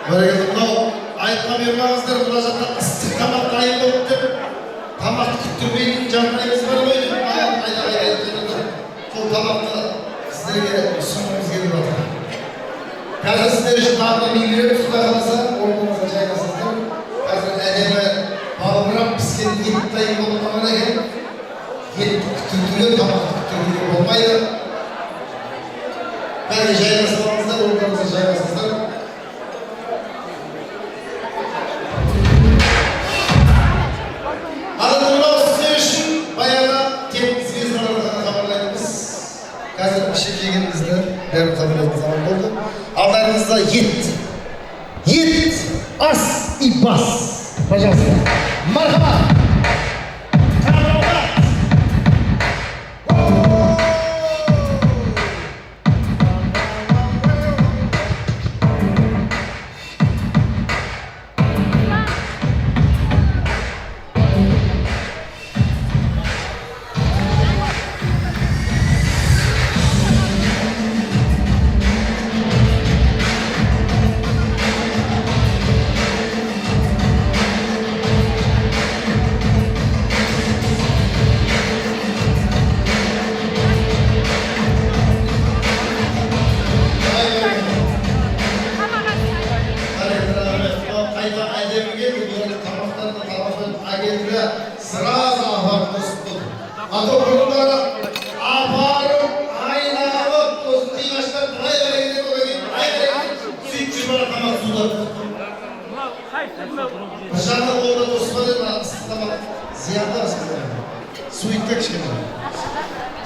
Mынау айтқа бермеңіздер, мына жақта ыстық тамақ дайын болып деп, тамақты күттірмейтін жағдайымыз бар ғой деп, сол тамақты сіздерге ұсынғымыз келіп жатыр. Қазір сіздер үшін тағы да меңгеріп тұта қаласа, орныңызға жайғасыздар. Қазір әдемі балбырап піскен ет дайын болып қалған екен. Етті күттірдіге, тамақты күттірдіге болмайды. Бәрі жайғасып алыңыздар, орныңызға жайғасыздар. Қазір ішіп жегенімізді бәрін қабылдайтын заман болды. Алдарыңызда ет, ас и бас. Пожалуйста. Мархаба. Сразу апарып тосып болды. Ата бұрындары апарып, айналып, тосып қиғаштар тұрай бәрекелер болайын, сөйтіп жүрмара тамақ судар. Бір жағына қолда тосып деді, ыстық тамақ зияндар сіздер. Суитқа кішкене.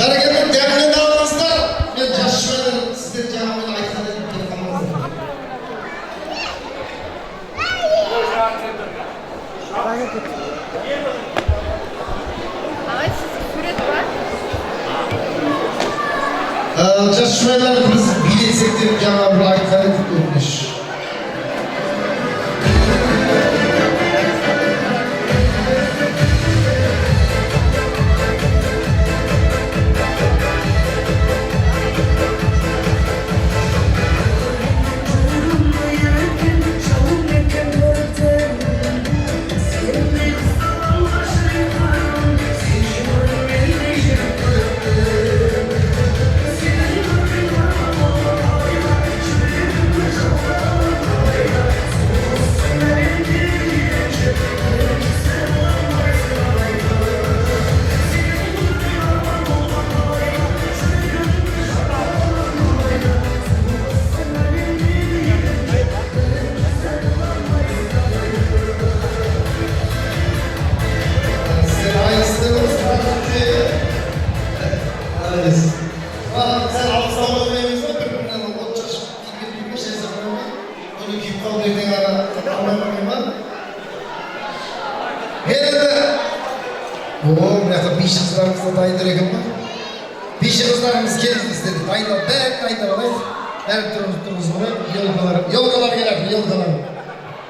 Дәрігермен дәмінен алыңыздар, мен жас шүмәлер сіздер жаңа мен айтқан едім, келіп қалмаңыздар. Жас шүмәлер біз билетсек деп жаңа бір айтқан едік өтініш. Бишіқыздарымызды дайындар екен ба? Бишіқыздарымыз келді істеді, дайындап, бәрі дайындап алайық. Бәрі тұрғыз бұрай, елкалар келеді, елкалар.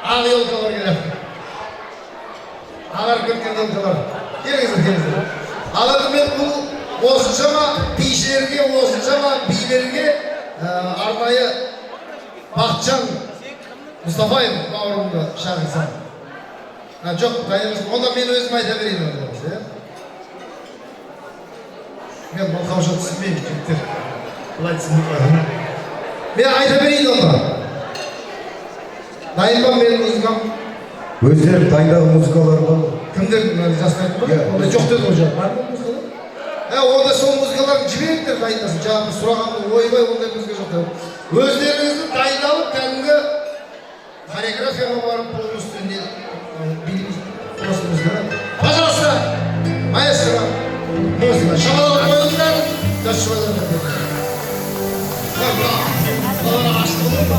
Ақ елкалар келеді. Ағар көткен елкалар. Келіңіздер. Алады мен бұл осыншама бишілерге, осыншама билерге арнайы Бақытжан Мұстафаев бауырымды шағырсам. Жоқ, дайынымыз, онда мен өзім айта берейін өздеріңіз. Мен балқауша түсінмеймін, жігіттер. Бұлай түсінмеймін. Мен айта берейін онда. Дайын ба менің музыкам? Өздері дайындағы музыкалар бар. Кімдер жасын айтты ма? Онда жоқ деді ол жағы. Бар ма музыкалар? Онда сол музыкаларын жіберіңдер дайындасын. Жаңағы сұрағанды ойбай ондай музыка жоқ деді. Өздеріңізді дайындалып, кәдімгі хореографияға барып полностью биліміз. Пожалуйста, маэстро. Музыка. Шабалар қойыңыздар. Жас шабалар қойыңыздар. Балалар ашты ғой ба?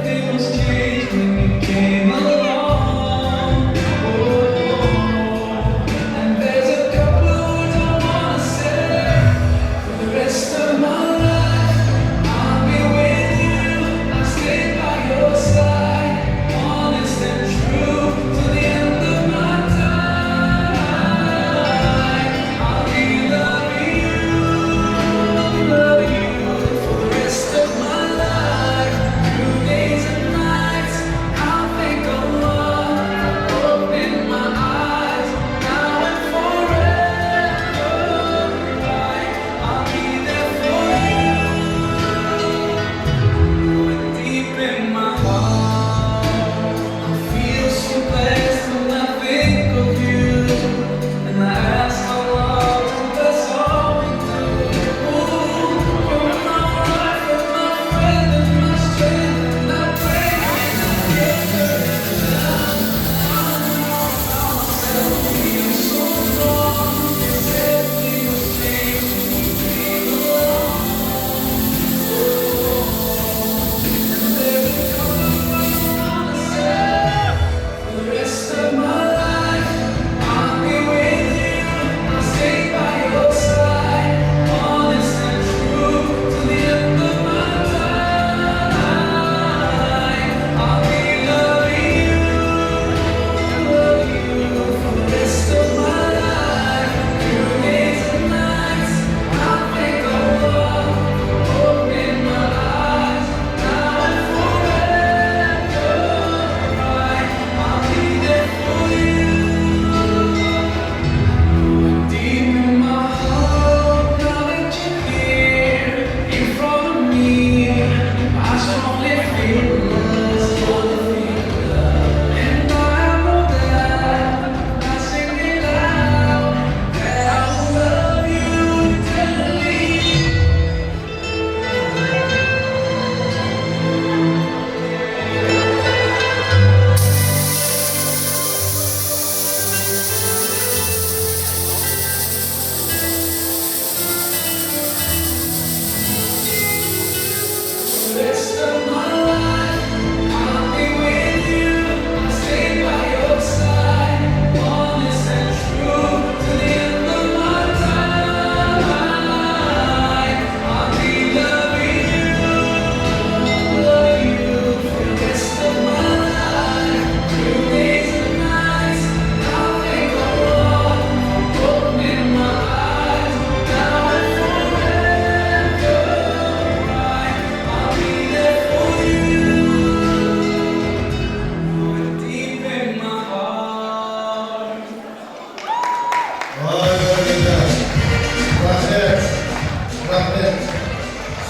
Things change.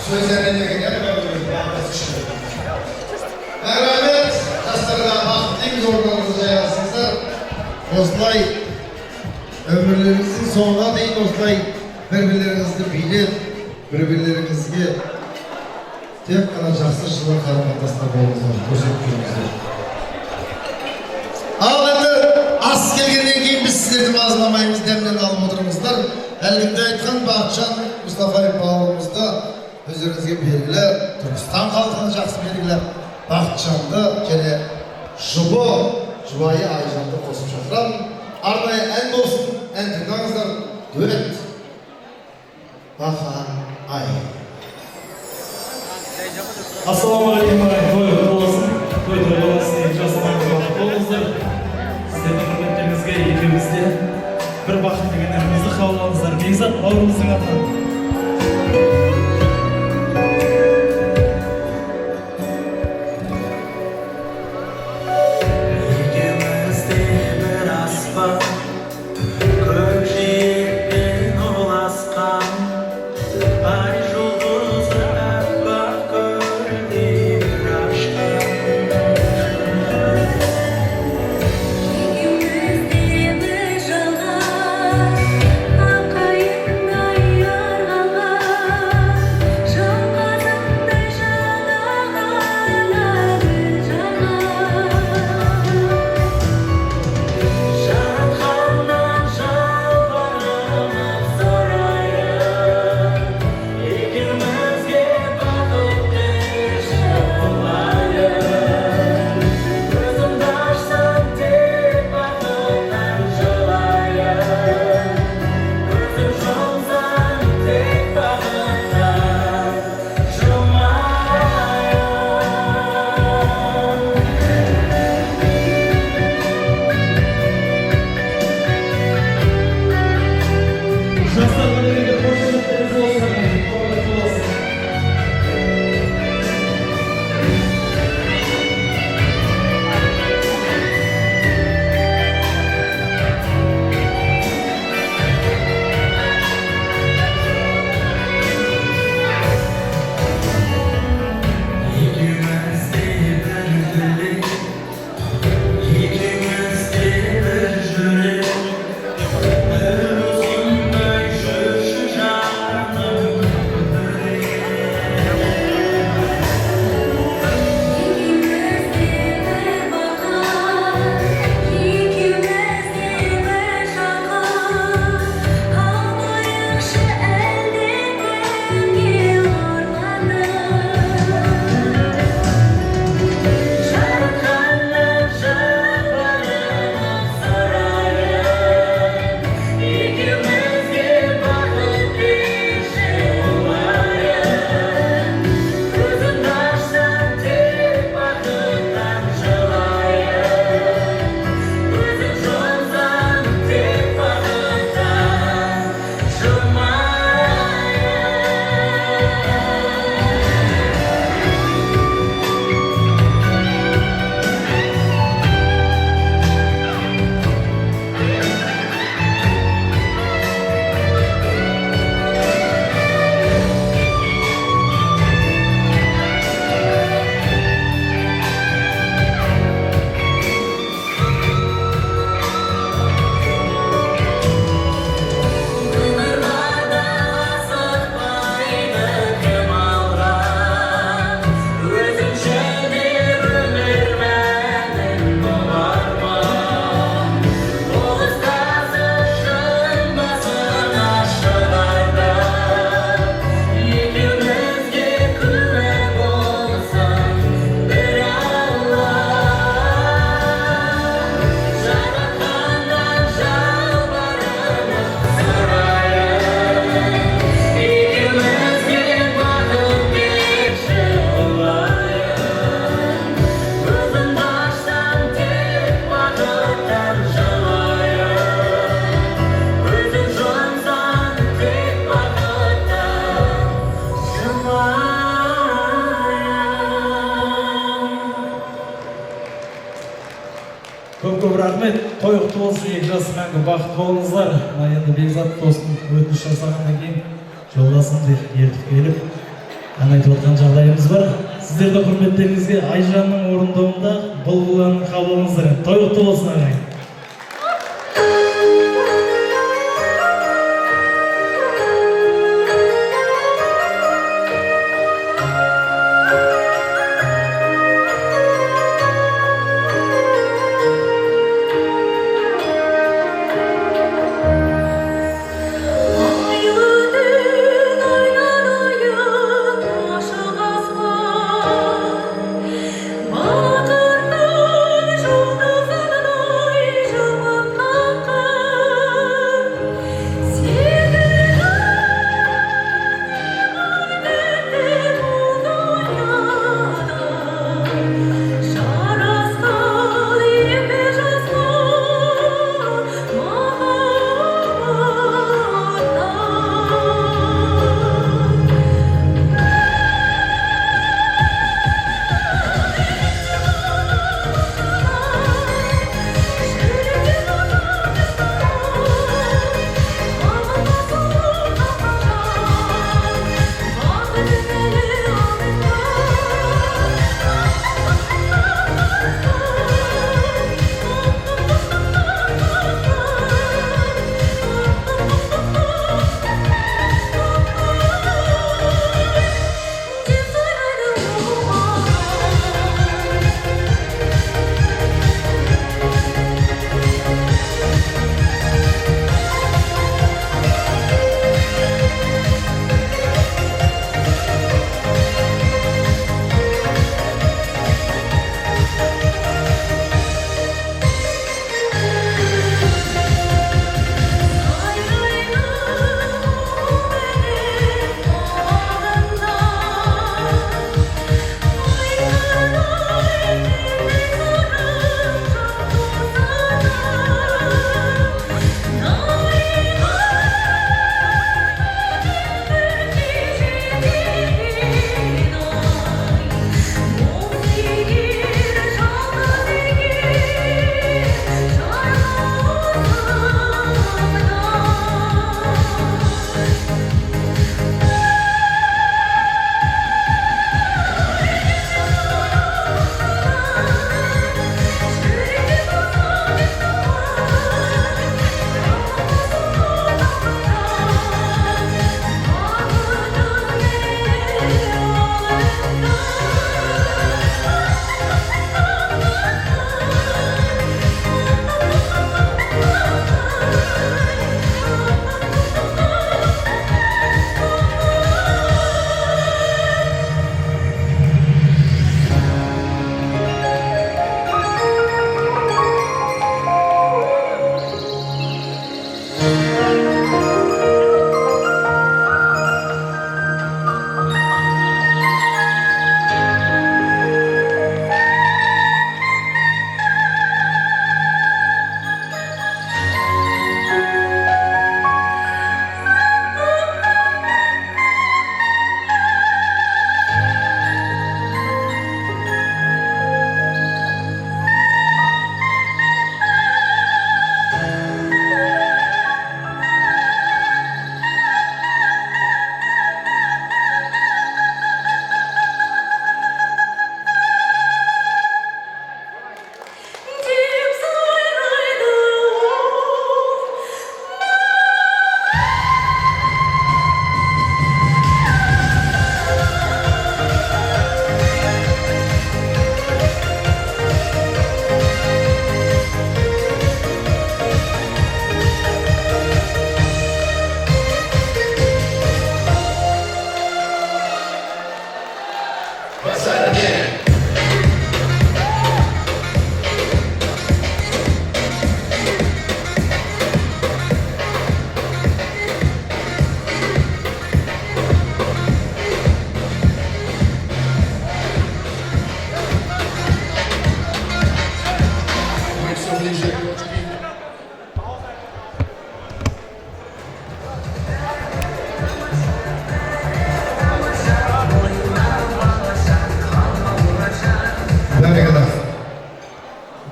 Sözlerine de gidelim. Rahmet, jastарға бақыттың зорларыңызды жаясыздар. Осылай ömürlerinizin sonuna дейін осылай бір-бірлеріңізді билеп, бір-бірлеріңізге тек қана жақсы жылы қарым-қатынаста болыңыздар, көрсеткеніңіздер. Ал енді ас келгеннен кейін біз сіздерді мазаламаймыз, дәмнен алып отырмыздар. Әлгінде айтқан Бақытжан Мұстафаев бауырымызда өздеріңізге белгілі, Түркістан халқына жақсы белгілі Бақытжанды және жұбайы Айжанды қосып шақырамын. Арнайы ән болсын, ән тыңдаңыздар, дуэт. Бақа ай. Ассалаумағалейкум ағайын, той болсын. Той болсын, жасаман бақыт болыңыздар. Сіздердің құрметтеріңізге екеумізде бір бақыт деген әнімізді қабыл алыңыздар. Бекзат бауырымыздың атынан. Көп рахмет. Той құтты болсын, екі жасы мәңгі бақытты болыңыздар. Мына енді Бекзат достым өтініш жасағаннан кейін жолдасымды ертіп келіп айтып отқан жағдайымыз бар. Сіздерді құрметтеріңізге Айжанның орындауында бұлбұланы қабыл алыңыздар. Той құтты болсын ағайын.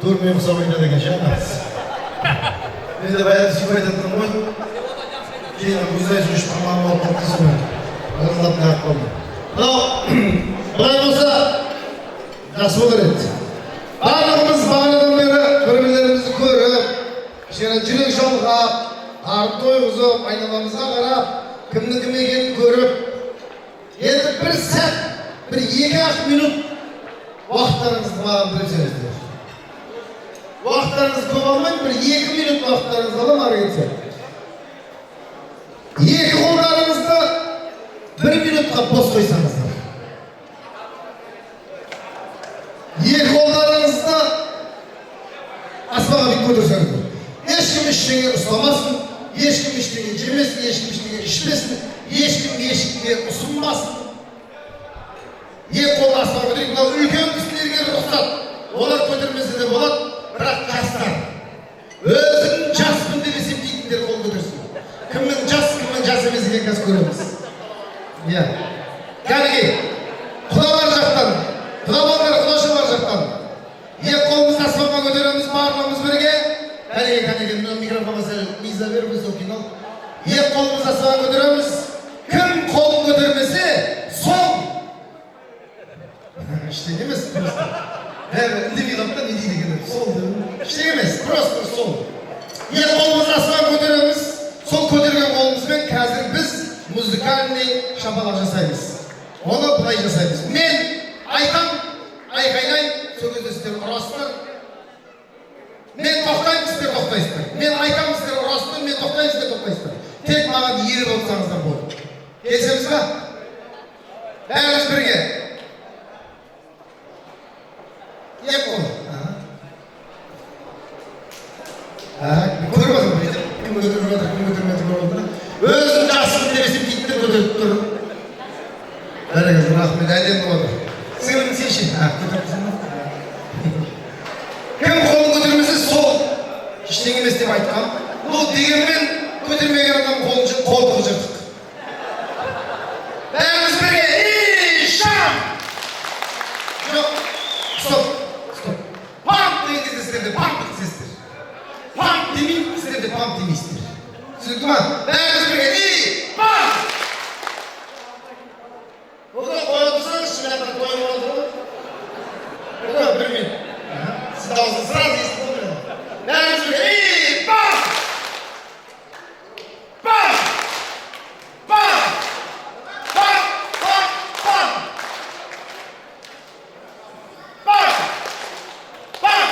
Durmuyor musa oynada geçemez. Biz de bayağı şifayet ettim bu. Yine müzeye suçlamanın olmak kısmı. Anlatma yapmam. Бұлай болса, жақсы болар еді. Барлығымыз бағанадан бері бір-бірлерімізді көріп, жүрек жалғап, арын тойғызып, айналамызға қарап, кімнің кім екенін көріп, енді бір сәт, бір 2-ақ минут уақыттарыңызды маған бөлсеңіздер. Уақыттарыңыз көп алмайды, бір 2 минут уақыттарыңызды алам, ары кетсе. 2 қолдарыңызды 1 минутқа бос қойсаңыздар. 2 қолдарыңызды аспанға бит көтерсеңіздер. Ешкім ештеңе ұстамасын, ешкім ештеңе жемесін, ешкім ештеңе ішпесін, ешкім ешкімге ұсынбасын. 2 қолды аспанға көтерейік. Мынау үлкен кісілерге рұқсат. Олар көтермесе де болады, бірақ жастар. Өзің жаспын деп есептейтіндер қол көтерсін. Кімнің жас, кімнің жас емес екенін қазір көреміз. Иә. Кәніге, құда бар жақтан, құда балдар, құдашы бар жақтан. 2 қолымызды аспанға көтереміз, барлығымыз бірге. Кәніге, мына микрофонға сәл миза беріп өзі оқиын ал. 2 қолымызды аспанға көтереміз. Кім қолын көтермесе, сол. Іштеге емес, просто. Үндемей қалыпта не дейді екен? Сол деп. Іштеге емес, просто сол. 2 қолымызды аспанға көтереміз. Сол көтерген қолымызбен қазір біз музыкальный шапалақ жасаймыз. Оны бұлай жасаймыз. Мен айтам, айқайлайын, сол кезде сіздер ұрасыздар. Мен тоқтайын, сіздер тоқтайсыздар. Мен айтам, сіздер ұрасыздар, мен тоқтайын, сіздер тоқтайсыздар. Тек маған ері болсаңыздар болды. Келісеміз ба? Бәріміз бірге. 2 қол. Көріп отырмын. Кім көтеріп жатыр, кім көтермеді көріп отырмын. Өзің жақсың деп есептейтіндер көтеріп тұр. Бәрекелді, рахмет, әдемі болды. Сіңілің сенші. Көтеріпсің ба? Кім қолын көтермесе сол. Ештеңе емес деп айтқам. Бұл дегенмен көтермеген адам қолын қолтығы жыртық. Бәріміз бірге. Шам! Жоқ. Стоп. Памп деген кезде сіздерде памптық сіздер. Памп демейін, сіздерде памп демейсіздер. Түсінікті ма? Бәріміз бірге. Памп! Бұны қойып тұрсаңыз, шынаяқтар қойып алды ғой. Бұны білмейді. Сіз дауысын сразу естіп отырмын. Бәріміз бірге. Памп! Памп! Памп! Памп! Памп! Памп! Памп!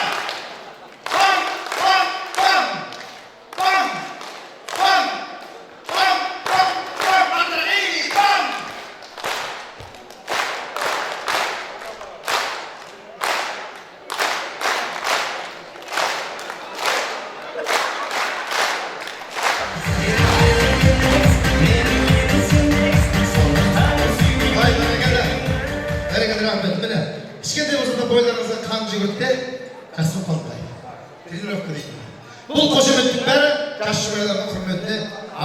Кішкентай болса да бойларыңызға қан жүгіртте, жасып қалмай. Тренировка дейді. Бұл қошеметтің бәрі жас жұбайлардың құрметіне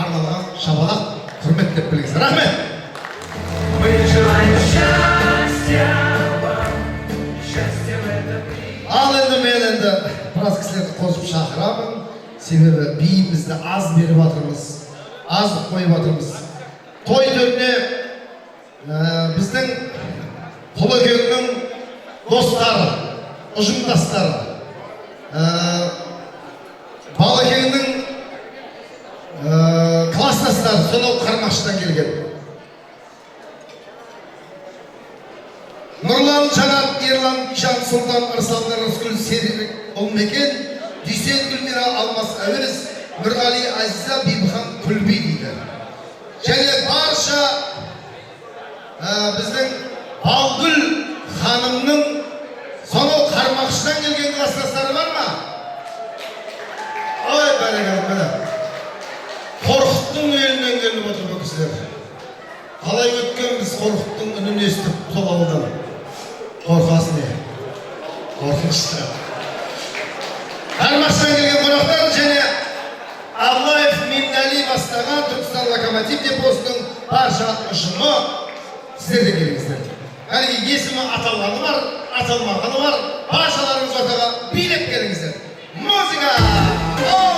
арналған шапалақ, құрмет деп біліңіздер. Рахмет! Ал енді мен біраз кісілерді қосып шақырамын. Себебі биімізді аз беріп жатырмыз, аз қойып жатырмыз. Той төріне біздің Құлыкеңнің достары, ұжымдастары, Балекеңнің класстастары, сонау Қармақшыдан келген. Нұрлан, Жанат, Ерлан, Ишан, Сұлтан, Ырсалдар, Рыскүл, Серік, Ұлмекен, Дүйсен, Гүлмира, Алмас, Әуеліс, Нұрғали, Азиза, Бибіхан, Күлби дейді. Және барша біздің Балгүл ханымның сонау Қармақшыдан келген класстастары бар ма? Ой, бәрекелді. Қорқыттың елінен келіп отыр бұл кісілер. Қалай өткен біз Қорқыттың үнін естіп сол ауылдан. Қорқасы не? Қорқынышты. Қармақшыдан келген қонақтар және Абылаев Меңдәли бастаған Түркістан локомотив депосының барша ұжымы сіздерде келіңіздер. Әлгі есімі аталғаны бар, аталмағаны бар, баршаларыңыз ортаға билеп келіңіздер. Музыка! Оу!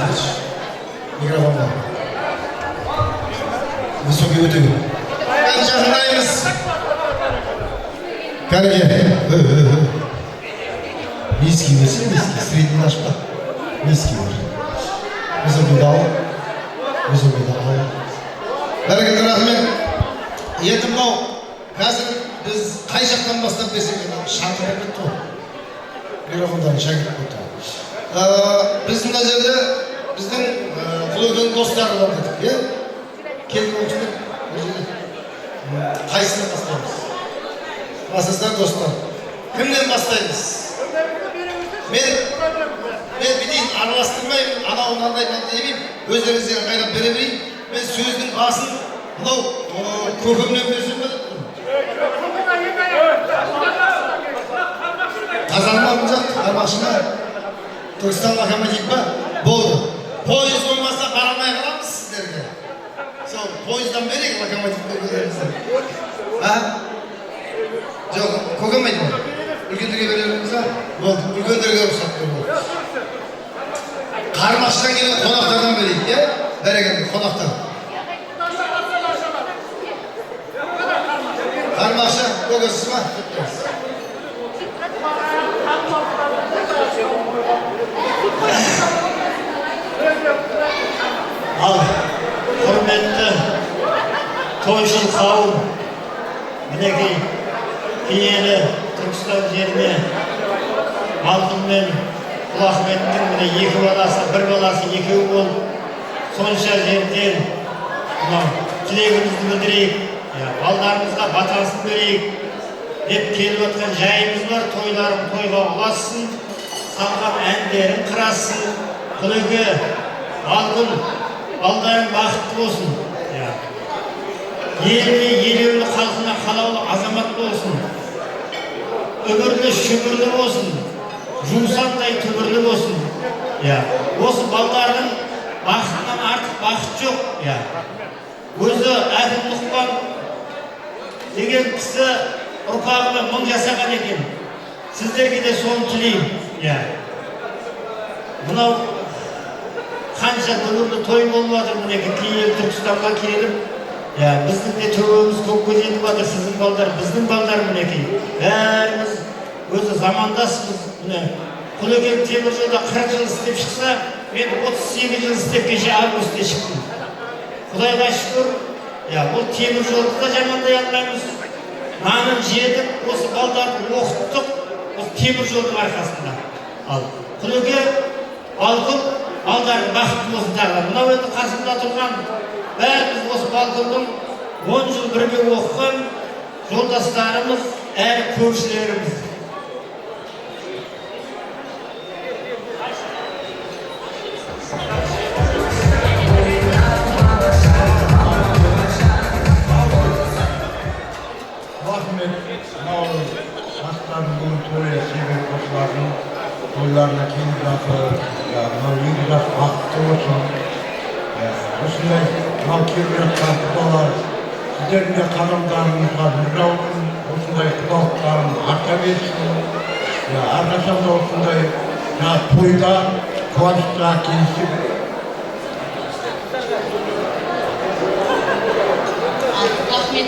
Васильевич. Микрофон бар. Высокий өте көп. Жақындаймыз. Кәреке. Низкий берсе, низкий. Средний ашпа. Низкий бар. Высокий дауы. Высокий дауы. Бәрекелді рахмет. Енді мынау қазір біз қай жақтан бастап берсек шаңқырып кетті ғой. Микрофондарын шаңқырып кетті ғой. Біз мына жерде біздің Құлөкең достары бар дедік, иә? Келіп отырып, бұл жерде қайсынан бастаймыз? Басыңыздар достар. Кімнен бастаймыз? Мен бітейін араластырмаймын, анау мынандай демеймін, өздеріңізден қайрап бере берейін. Мен сөздің басын мынау көкемнен берсем бе? Қазанмағым жақ, қармақшыма Түркістан локомотив ба? Болды. Пойыз болмаса қарамай қаламыз сіздерге. Сол, пойыздан берейік локомотивті өздеріңізден. Жоқ, көкемейді ма? Үлкендерге береріміз ба? Болды, үлкендерге рұқсат береді. Қармақшыдан келген қонақтардан берейік, иә? Бәрекелді, қонақтар. Қармақшы, көкесіз ба? Ал, құрметті тойшыл қауым, мінекей киелі Түркістан жеріне Алтын мен Құлахметтің міне екі баласы, бір баласы екеу болып, сонша жерден тілегімізді білдірейік, балдарымызға батасын берейік деп келіп отқан жайымыз бар. Тойларым тойға ұлассын, салған әндерін қырассын. Құлөке, Алтын, балдарың бақытты болсын. Еліне, елеулі халқына қалаулы азамат болсын. Өмірлі шүмірлі болсын. Жұмсандай түбірлі болсын. Осы балдардың бақытынан артық бақыт жоқ. Өзі Әкім Лұқпан деген кісі ұрпағына мың жасаған екен. Сіздерге де соны тілеймін. Мынау қанша дүбірлі той болып жатыр, мінекей киелі Түркістанға келіп, біздің де төбеміз көкке жетіп жатыр, сіздің балдар, біздің балдар мінекей. Бәріміз өзі замандаспыз. Құлөкең темір жолда 40 жыл істеп шықса, мен 38 жыл істеп кеше августте шықтым. Құдайға шүкір, бұл темір жолды да жамандай алмаймыз. Нанын жедік, осы балдарды оқыттық, осы темір жолдың арқасында. Ал Құлөке, Алтын, балдардың бақытты болсын тағы. Мынау енді қасымда тұрған бәріміз осы балдардың 10 жыл бірге оқыған жолдастарымыз, әрі көршілеріміз. Toylarına kendi lafı, bir laf hakkı olsun. Osundai halkiyet tartıdalar. Sizlerin de kanımlarınızga müjde olsun. Osundai kulaklarını arta versin. Arkadaşlar da osundai toyda kıvançta gelişip. Ahmet,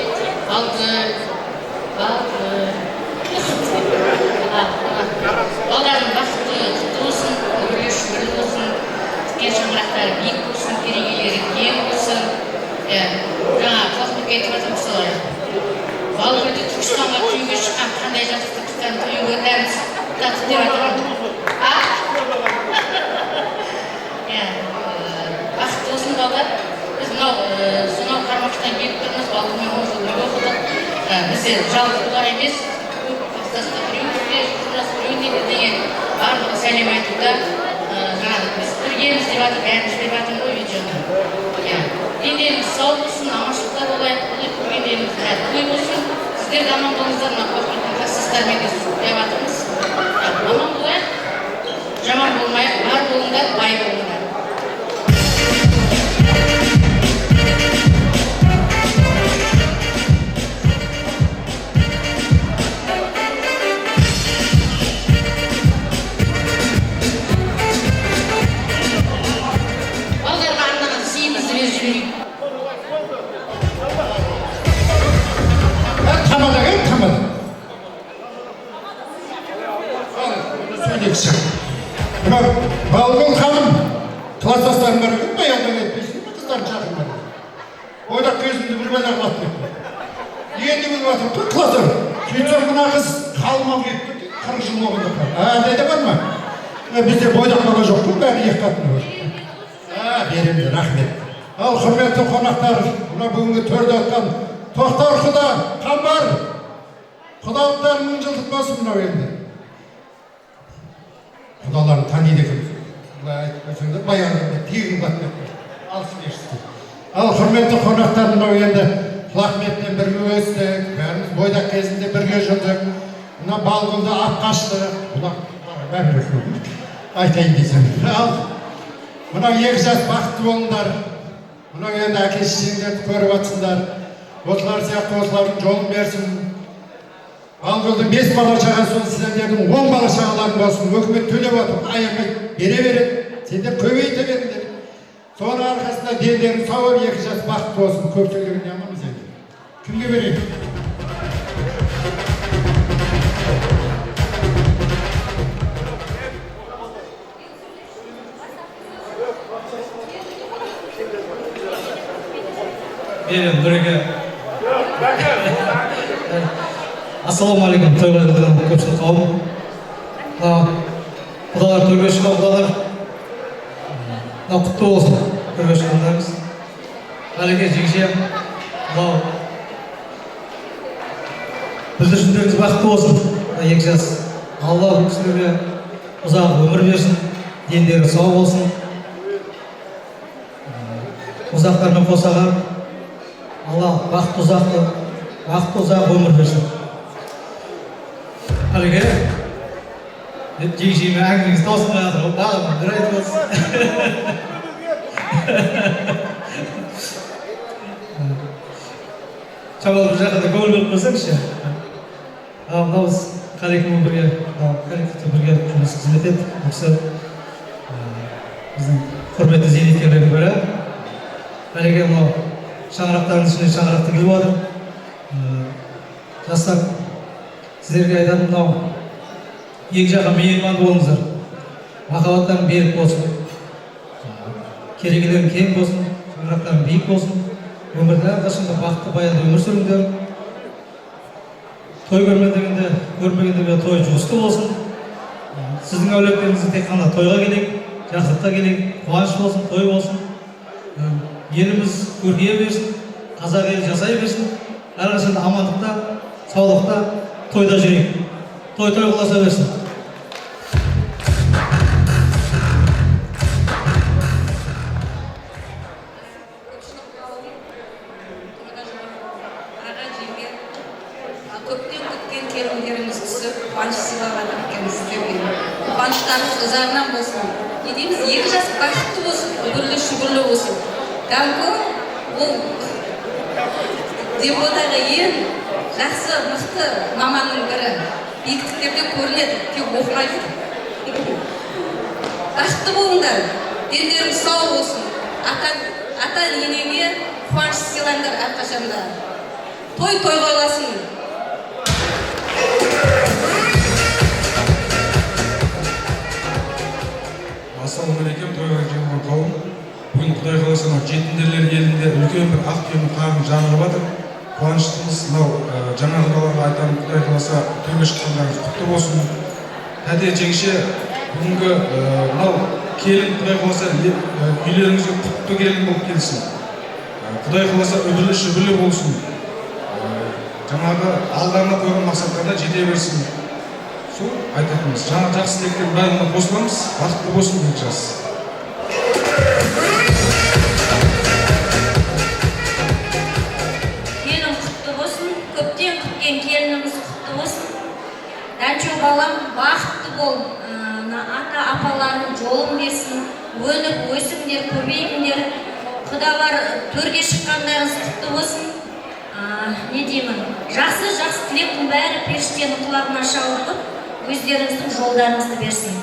балдардың бақытты болсын, өмірлі шүбірлі болсын, тіккен шаңырақтары биік болсын, керегелері кең болсын. Жаңа Құлахмет айтып жатыр мысалы, Балгүлді Түркістанға түйеге шыққан қандай жақсы Түркістан түйеге дәмін татып деп жатыр. Бақытты болсын балдар. Біз сонау Қармақшыдан келіп тұрмыз, Балгүлмен 10 жыл бірге оқыдық. Бізде жалғыз бұлар емес, кластасында біреуінде деген барлығы сәлем айтуда. Біз біргеміз деп жатыр, бәріміз деп жатыр ғой видеоны. Пендеміз сау болсын, аманшылықта болайық, көргендеріміз той болсын. Сіздер де аман болыңыздар, Құлахметтің кластастарымен де деп жатырмыз. Аман болайық, жаман болмайық, бар болыңдар, бай болыңдар. Балгүл ханым, класстастарым бар екен, баяғыдан етпейсің бе қыздарын шақырмады. Ойдақ көзімді бір бәле қылады деп. Енді біліп жатыр, тұр кластар. Сөйтсем мына қыз қалмау кетті, 40 жыл болғанда қалды. Дәйде бар ма? Бізде бойдақ бала жоқ қой, бәрі екі қатыны бар. Беремді, рахмет. Ал құрметті қонақтар, мына бүгінгі төрде атқан Тоқтар құда, қамбар. Құдалықтар 1000 жылдық болсын мынау енді. Құдаларын таниды екенбіз. Бұлай айтып қойсаңдар, баяғыда тегін бақпет. Алыс берсін. Ал құрметті қонақтар, мынау енді Құлахметпен бірге өстік, бәріміз бойдақ кезінде бірге жүрдік. Мына Балгүлді ат қашты. Бұлақ бәрі айтайын десем. Ал мына 2 жас бақытты болыңдар. Мынау енді әке-шешеңдерді көріп жатсыңдар. Осылар сияқты осылардың жолын берсін. Балгүлдің 5 бала шағасы болсын, сіздердің 10 бала шағаларың болсын. Өкімет төлеп отыр, аямай бере береді. Сендер көбейте беріңдер. Соның арқасында дендерің сау болып 2 жас бақытты болсын. Көпшілігін ямамыз енді. Кімге берейін? Берем бірге. Ассалаумағалейкум, тойға келген көпшілік қауым. Құдалар, тойға шыққан құдалар. Құтты болсын, тойға шыққандарымыз. Әлеге жеңшем, бүлдіршіндеріңіз бақытты болсын. 2 жас. Алла бұл кісілерге ұзақ өмір берсін, дендері сау болсын. Ұзақтармен қосаға Алла бақытты ұзақ өмір берсін. Әлеге жеңшеме әңгімеңіз таусылмай жатыр, бағым бір айтып болсын. Шамал бір жақында көңіл бөліп қойсаңызшы. Мынау коллективмен бірге жұмыс қызмет етті. Осы біздің құрметті зейнеткерлердің бірі. Әлеге мынау шаңырақтардың ішінде шаңырақты келіп жатыр. Жастар, сіздерге айтатын мынау екі жаққа мейірманды болыңыздар. Махаббаттарың берік болсын. Керегелерің кең болсын, шаңырақтарың биік болсын. Өмірде әрқашанда бақытты баянды өмір сүріңдер. Той көрмегендерге той жұғысты болсын. Сіздің әулеттеріңізді тек қана тойға келейік, жақсылыққа келейік, қуаныш болсын, той болсын. Еліміз көркейе берсін, қазақ елі жасай берсін. Әрқашанда амандықта, саулықта, тойда жүрейік. Той қыласа берсін. Көптен күткен келіндеріміз түсіп, қуаныш сыйлаған екен сіздерге. Қуаныштарыңыз ұзағынан болсын. Не дейміз, 2 жас бақытты болсын, үгірлі шүгірлі болсын. Дамко бұл Дембодағы ең жақсы, мықты маманның бірі. Биіктіктерде көрінеді, тек оқымайды. Бақытты болыңдар, дендеріңіз сау болсын. Ата енеңе қуаныш сыйлаңдар әрқашанда. Той тойласын. Ассалаумағалейкум, тойға келген қауым. Бүгін Құдай қаласа жетімдерлер елінде үлкен бір ақ түйін қағым жанып жатыр. Қуаныштымыз, мынау жаңа құдаларға айтамын, Құдай қаласа тойға шыққандарыңыз құтты болсын. Тәте жеңше, бүгінгі мынау келін Құдай қаласа үйлеріңізге құтты келін болып келсін. Құдай қаласа үбірлі шүбірлі болсын. Жаңағы алдарына қойған мақсаттарына жете берсін. Сол айтатынымыз. Жаңа жақсы тілектер бәріне қосыламыз, бақытты болсын деп жас. Келін құтты болсын, көптен күткен келініміз құтты болсын. Дәнчо балам бақытты бол, ата-апаларының жолын берсін, өніп өсіңдер, көбейіңдер. Құдалар төрге шыққандарыңыз құтты болсын. Не деймін, жақсы тілектің бәрі періштенің құлағына шалынып, өздеріңіздің жолдарыңызды берсін.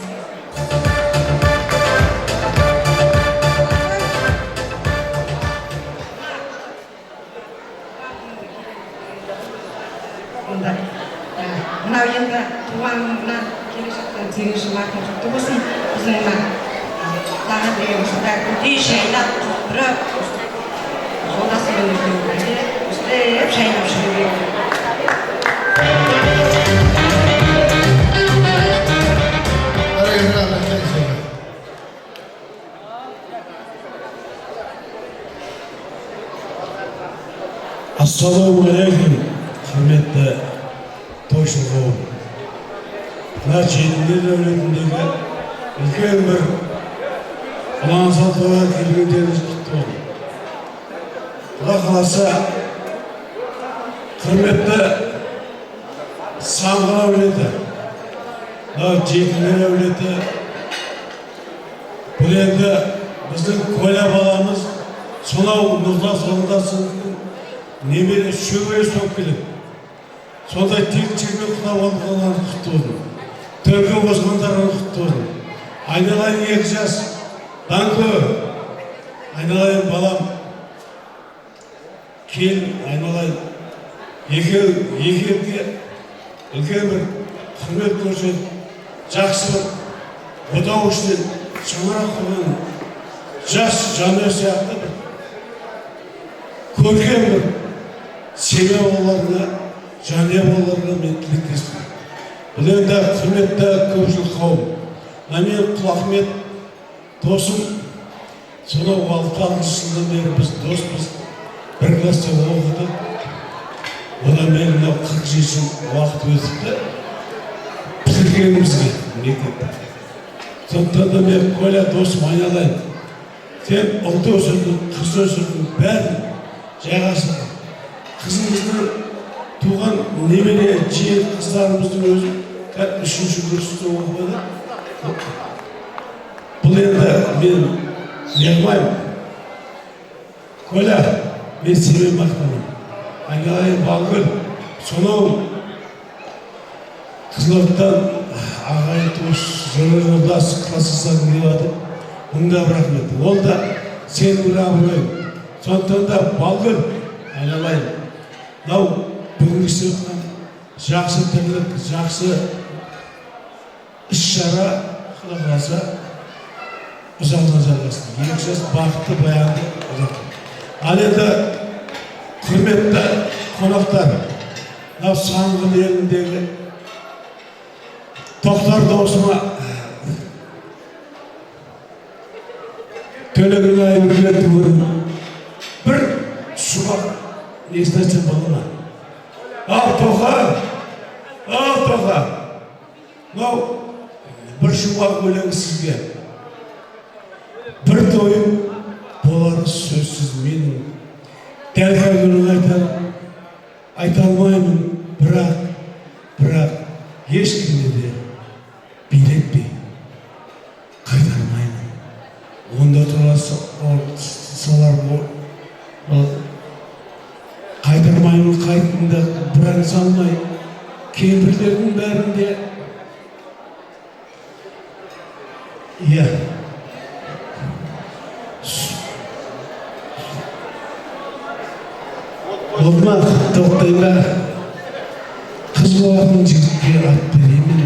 Мынау енді туғанына келе жатқан 8 жыл құтты болсын. Біздің деген үстін шайнап тұрып жолдасымен екеуі үстеп шайнап жүрген. Ассалаумағалейкум, құрметті тойшыл қауым. Мына жетілер дәулетіндегі үлкен бір ұлан тойға келгендеріңіз құтты болсын. Құда қаласа, құрметті Самғыр әулеті, мына жетілер әулеті, бұл енді біздің Коля баламыз, сонау Нұртас Орындасының немере шөбересі болып келеді. Сондай тегіншермен құда болғандарын құтты болсын. Төрге қосқандарын құтты болсын. Айналайын 2 жас, данкө, айналайын балам, келін, айналайын. Екеуге үлкен бір құрмет көрсетіп, жақсы бір отау ішінен шаңырақ тұрған жас жанұя сияқты бір көркем бір семья боларына, жанұя боларына мен тілектеспін. Бұл енді құрметті көпшілік қауым. Мен Құлахмет досым, сонау 6-6 жылдан бері біз доспыз, бір класста оқыдық. Одан мен 40 жыл уақыт өтіпті, бітіргенімізге мектепті. Сондықтан да мен Коля досым айналайын. Сен ұлды өсірдің, қыз өсірдің, бәрін жайғасың. Қызымыздың туған немере жиен қыздарымыздың өзі 3-ші курста оқыды. Бұл енді мен неғылмаймын. Коля, мен сенен мақтанамын. Айналайын Балгүл, сонау Қызылордадан ағайын туыс жолдас классыстарын келіп жатыр. Мұнда бір рахмет. Ол да сенің абыройың. Сондықтан да Балгүл, айналайын. Мынау бүгінгі сұрақтан жақсы тірлік, жақсы іс-шара Құда қаласа ұзағынан жалғасын. 2 жас бақытты баянды ұзақтың. Ал енді құрметті қонақтар, мынау Самғыр еліндегі Тоқтар досыма Төлеген Айбергенді көріп бір шұғақ несін айтсам бола ма? Ал Тоқа, мынау бір шұғақ өлең сізге. Бір тойым болары сөзсіз менің. Дәл қазір айта алмаймын, бірақ ешкімде де билетпей қайтармаймын. Онда тұрасы солар қайтармаймын, қайтында бір ән салмай, кемпірлердің бәрінде Olma, toktayla kız boğazının jigitке ат беремін,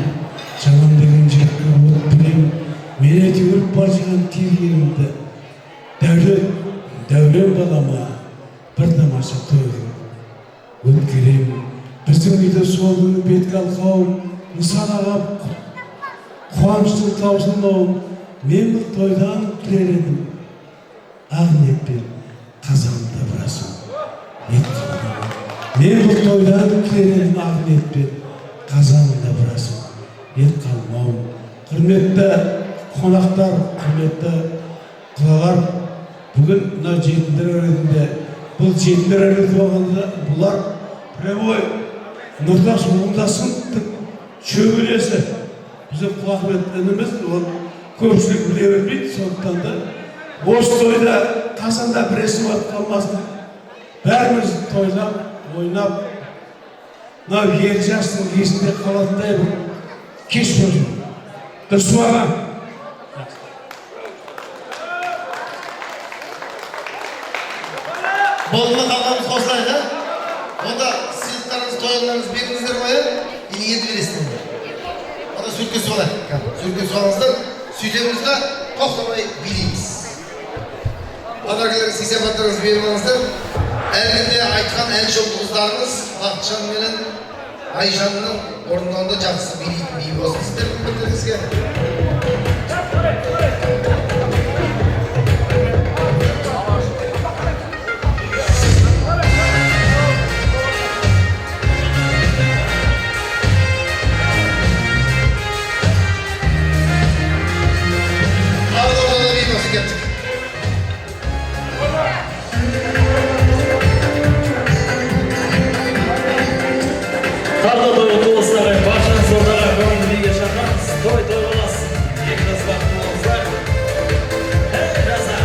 жаман деген жігітке от беремін. Мен әйтеуір бар жаған келгенімді дәурен балама бір тамаша той өткеремін. Біздің үйде сол күні бетке алқауым, нысан ағап, қуаныштың таусылмауым, мен бір тойдан тілер едім. Ақ ниетпен қазанымда бірасым. Мен бұл тойдан тілерін ақ ниетпен қазанымда бірасым. Ет қалмауым. Құрметті қонақтар, құрметті құлағар, бүгін мына жетіндер әулетінде, бұл жетіндер әулеті болғанда бұлар прямой Нұртас Орындасының шөбересі. Біздің Құлахмет ініміз, ол көпшілік біле бермейді, сондықтан да осы тойда қазанда біресі батып қалмасын. Бәріміз тойлап, ойнап, мынау ер жастың есінде қалатындай бір кеш болсын. Дұрыс па аға? Болдыма қалғанымыз қосылайық, онда сыйлықтарыңыз, тойыңдарыңыз беріңіздер ма, енді бересіздер. Онда сөйткесі болайық. Сөйткесі болыңыздар, сөйтеміз да тоқтамай билейміз. Бадыргелеріңіз есепаттарыңыз беріп алыңыздар. Әлгінде айтқан ән жұлдыздарымыз Бақытжан менен Айжанның орындауында жақсы билейтін би болсын сіздердің көздеріңізге. Қарда той толыстары баршаңыз ордаға көңіл биге шақырамыз. Той боласын. Екініз бақытты болыңыздар. Жаза.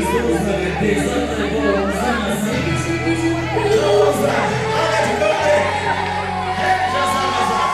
достарыңызға бекзаттай бауырымыздан насip жолыңыздар ағайын көңілден жасаңыздар.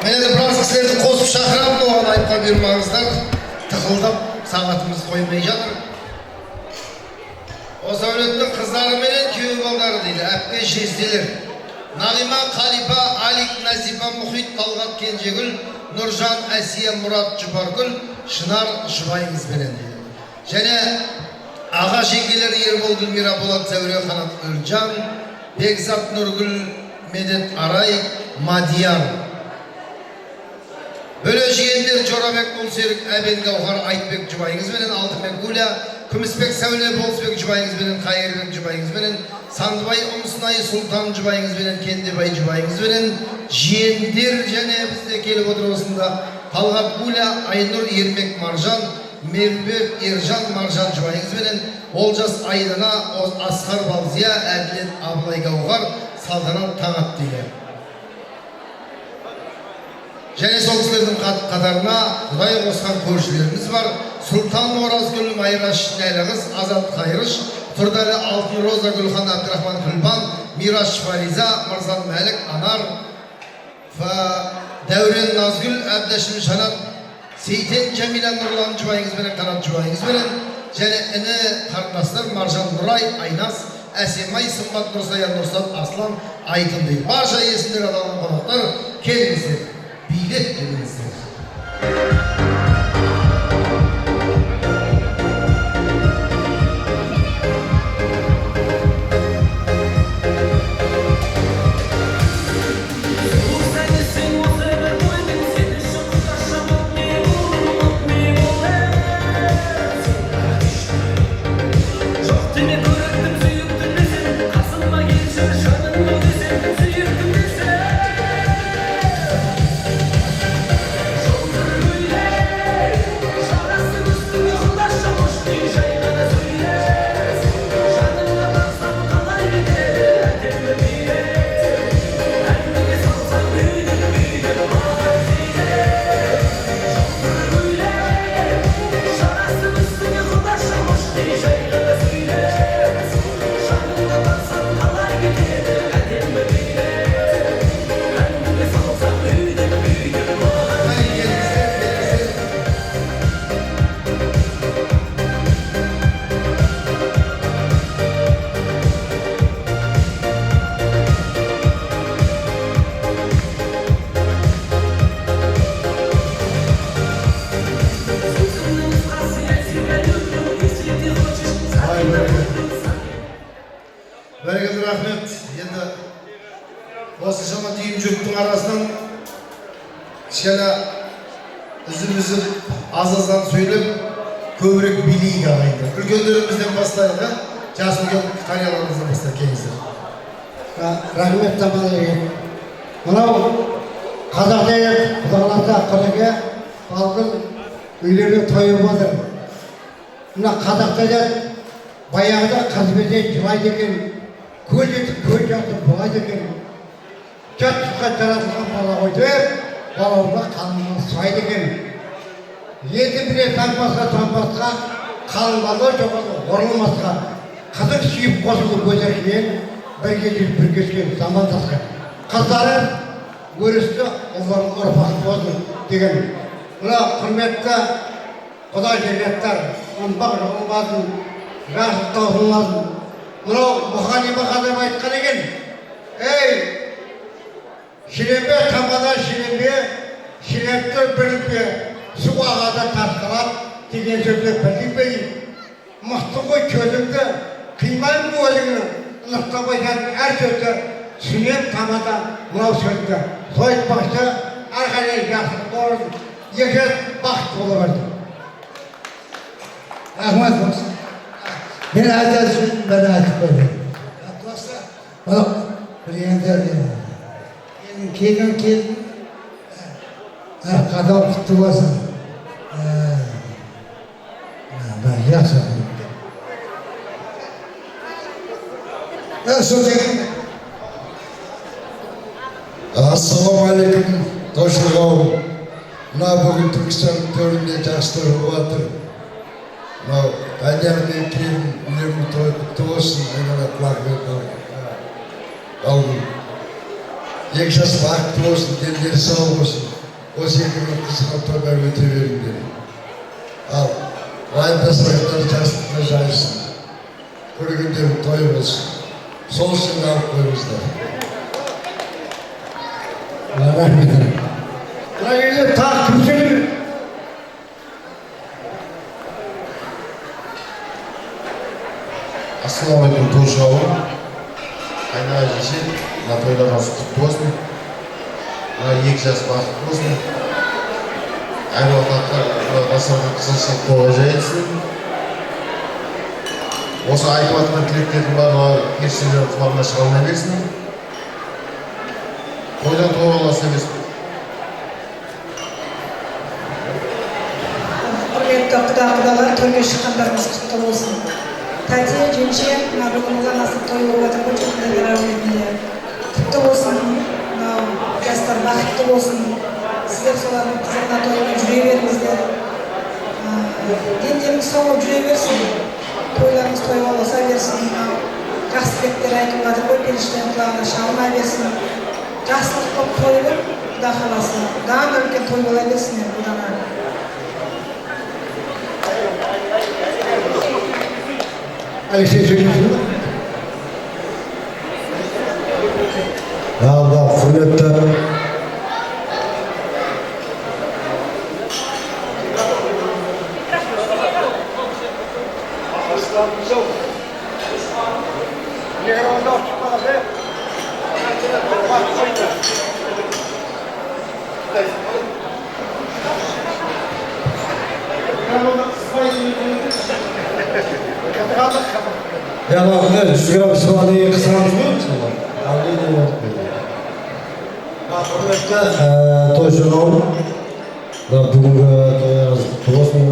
Мен енді біраз кісілерді қосып шақырамын, оған айтқа бермаңыздар. Тықылдап сағатымыз қоймай жатыр. Осы әулеттің қыздары менен күйеу балдары дейді. Әпке жезделер. Нағима, Қалипа, Алик, Назипа, Мұхит, Талғат, Кенжегүл, Нұржан, Әсия, Мұрат, Жұпаргүл, Шынар, жұбайыңыз менен дейді. Және аға жеңгелер Ербол, Гүлмира, Болат, Зәуре, Қанат, Үржан, Бекзат, Нұргүл, Медет, Арай, Мадияр. Бөле жиендер Жорабек, Ұлсерік, Әбен, Гауһар, Айтбек, жұбайыңыз менен, Алтынбек, Гуля, Күмісбек, Сәуле, Болысбек, жұбайыңыз менен, Қайырбек, жұбайыңыз менен, Сандыбай, Ұмсынай, Сұлтан, жұбайыңыз менен, Кендебай, жұбайыңыз менен, жиендер және бізде келіп отыр осында Талғат, Гуля, Айнұр, Ермек, Маржан, Мербек, Ержан, Маржан, жұбайыңыз менен, Олжас, Айдана, Асқар, Балзия, Әділет, Абылай, Гауһар, Салтанат, Таңат дейді. Және сол кісілердің қатарына Құдай қосқан көршілеріміз бар. Сұлтан Оразгүл, Майраш, Нәліғыз, Азат Қайрыш, Тұрдары Алтын Роза, Гүлхан, Абдырахман, Күлбан, Мираш, Фариза, Мырзан Мәлік, Анар, Дәурен Назгүл, Әбдәшім Шанат, Сейтен, Жәмила, Нұрлан жұбайыңыз бенен, Қанат жұбайыңыз бенен, және іні қарындастар Маржан, Нұрай, Айнас, Әсемай, Сымбат, Нұрсаян, Нұрсат, Аслан, Айтын дейді. Барша есімдер адалын қонақтар, келіңіздер. Билет келіңіздер. Бәрекелді рахмет. Енді осы жама түйім жұрттың арасынан кішкене үзіп аз-аздан сөйлеп, көбірек билейік ағайындар. Үлкендерімізден бастайық, жас үлкен қарияларымыздан бастайық келіңіздер. Рахмет Тамалеге. Мынау қазақта құдаларда құдеге балғын үйлеріне тойып отыр. Мына қазақта баяғыда қызбеден жылайды екен, көз етіп көз жатып бұлайды екен. Жат тұтқа жаратылған бала ғой деп, балауға қалыңға сұрайды екен. Еті біре таңбасқа, қалыңбалы жоғалы орылмасқа, қызық сүйіп қосылды көз еркінен, бірге жүріп бір кешкен замандасқа. Қыздары өрісті ұлларын ұрпақ болсын деген. Мына құрметті құда жерлеттер, ұнбақ жоғылмасын, жақсы таусылмасын. Мынау Мұханима қадап айтқан екен. Ей, шіренбе, тамада шіренбе, шірепті білінбе, су ағада тасқалап деген сөзді білінбей. Мықты ғой көзіңді, қимайын бұл өзіңнің, ұлықтап айтатын әр сөзді, түсінем тамада мынау сөзді. Сойып бақшы, әрқалай жақсылық болсын, егер бақыт бола берді. Рахмет болсын. Мен айтар сөзім бәрі айтып қойды. Бұл білгендер келін қадам құтты болсын. Жақсы. Сол деген. Ассалаумағалейкум, тойшыл қауым. Мына бүгін Түркістан төрінде жастар болып жатыр. Мынау Даниярмен келін үйлерінің тойы құтты болсын, айнала құлақбек алғым. Екі жас бақытты болсын, дендері сау болсын. Осы екі күн қызған тойға өте беріңдер. Ал уайымдасаңдар жастыққа жайсын. Көргендерің тойы болсын. Сол үшін алып қойыңыздар. Рахмет. Мына жерде тағы кім сөйлейді? Ассалаумағалейкум, тойшы қауым. Айна жесен, мына тойларыңыз құтты болсын. Мына екі жас бақытты болсын. Айналғаққа басарға қызылшылық тоға жайылсын. Осы айтып атқан тілектердің барлығы керісінен құлағына шығалына берсін. Тойдан той боласы емес. Құрметті құда-құдалар, тойға шыққандарыңыз құтты болсын. Тәте, жеңше, мына бүгін ұланасып той болып жатыр бұл жұртындағылар әулетінде. Құтты болсын, мынау жастар бақытты болсын. Сіздер солардың қызығына тойға жүре беріңіздер. Дендеріңіз сау болып жүре берсін. Тойларыңыз той болса берсін. Жақсы тілектер айтып жатыр ғой, періштенің құлағына шалына берсін. Жақсылық болып той болып, құда қаласы. Бұдан үлкен той бола берсін бұдан ары. Алексей сөйлейсің? Алда құрметті Жаңағыны 100 грамм суаны қысырамыз ғой, құрметті тойшы қауым, бүгінгі тойыңыз құтты болсын.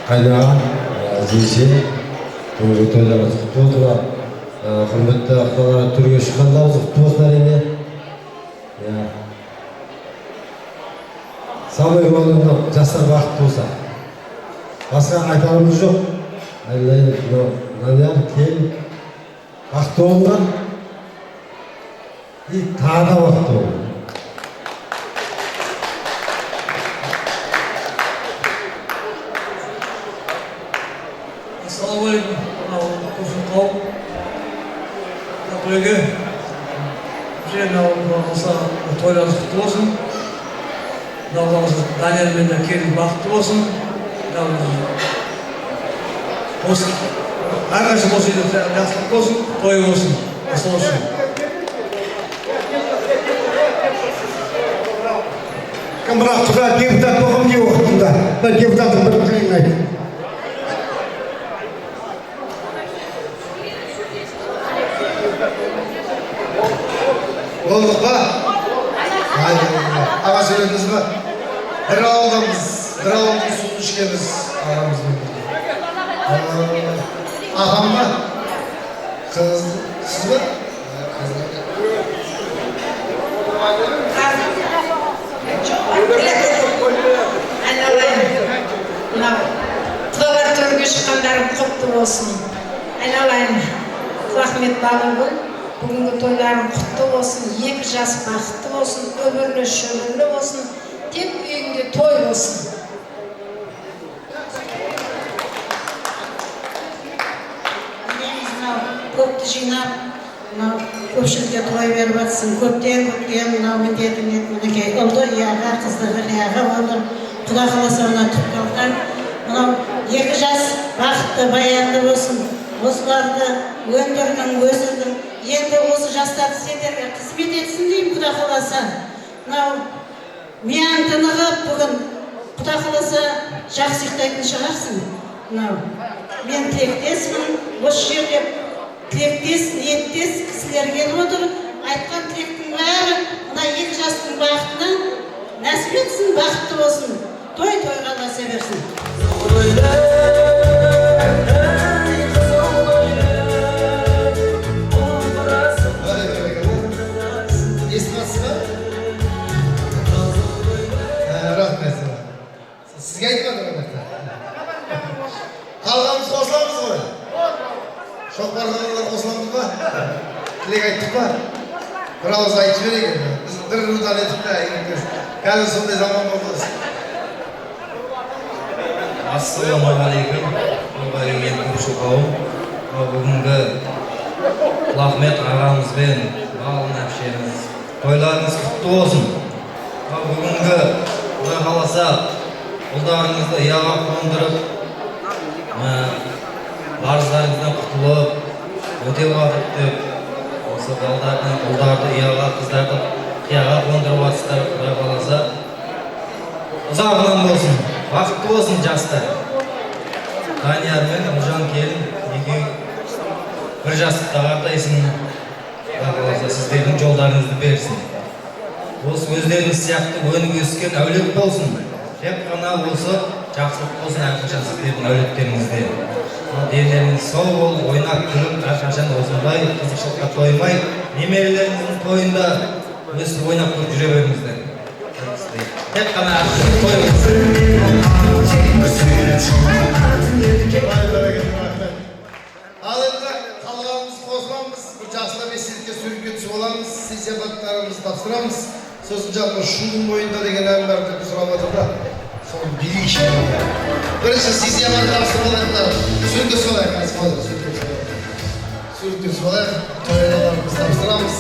Қайнаға, жеңше, бүгінгі тойларыңыз құтты болсын. Құрметті құдалар, төрге шыққандарыңыз құтты болсын әрине. Самый главный жастар бақытты болса. Басқа айтарымыз жоқ. Данияр келін бақытты болыңдар. И тағы да бақытты болыңдар. Ассалаумағалейкум, құрсын қауым. Тойге тойларыңыз құтты болсын. Даниярмен де келін бақытты болсын. Әрқайсы осы үйде жақсылық болсын, той болсын. Сол үшін. Кім бірақ құда депутат болған не уақытында? Мен депутаттың бір тілін айтып. Болдық па? Аға сөйледіңіз ба? Бір ауылдамыз, бір ауылдың суын ішкеміз ағамызбен. Ағам ба? Қыз, сіз ба? Құдалар төрге шыққандарың құтты болсын. Айналайын, Рахмет Балығұл, бүгінгі тойларың құтты болсын, екі жас бақытты болсын, өмірлі шөмірлі болсын, тек үйіңде той болсын. Көпті жинап, көпшілікке той беріп жатсың, көптен міндетін мінекей ұлды ияға, қыздығы ияға болды. Құда қаласа мына түпкалдан мынау екі жас бақытты баянды болсын. Осыларды өндірдің, енді осы жастарды сендерге қызмет етсін деймін, Құда қаласа. Мынау мен тынығып бүгін Құда қаласа жақсы ұйықтайтын шығарсың. Мынау мен тілектеспін, осы жерде тілектес, ниеттес кісілер келіп отыр. Айтқан тілектің бәрі мына екі жастың бақытына нәсіп етсін, бақытты болсын. Той қаласа берсін. Естімесіз ба? Рахмет. Сізге айтпадым өмірді. Қалғанымыз қосыламыз ғой. Шоқпарғандар қосыламыз ба? Тілек айттық ба? Бір ауыз айтып жіберейік. Біз бір рудан етіп та, қазір сондай заман болды. Ассалаумағалейкум, келген көпшілік қауым. Бүгінгі Рахмет ағамызбен балын әпшеміз тойларыңыз құтты болсын. Бүгінгі Құда қаласа ұлдарыңызды ұяға қондырып, парыздарыңыздан құтылып, өте уақыт деп, осы ұлдарды ұяға, қыздарды қияға қондырып жатсыздар. Құда қаласа ұзағынан болсын, бақытты болсын жастар. Данияр мен Ұлжан келін екеуі бір жастықта қартайсын. Құда қаласа сіздердің жолдарыңызды берсін. Осы өздеріңіз сияқты өніп өскен әулет болсын. Тек қана осы жақсылық болсын әрқашан сіздердің әулеттеріңізде. Денелеріңіз сау болып, ойнап күліп, әрқашан осындай қызықшылыққа тоймай, немерелеріңіздің тойында өсіп ойнап көріп жүре беріңіздер. Тек қана әрқашан той Ал енді қалғанымыз қосыламыз, бір жақсылап еселікке суретке түсіп оламыз, сый-сияпаттарымызды тапсырамыз. Сосын жалпы шудың бойында деген ән бар деп сұрап отыр да, соны билейік şimdi. Бірінші сый-сияпат тапсырып алайық, суретке түсіп алайық, қазір қазір суретке түсіп алайық, тойларымызды тапсырамыз.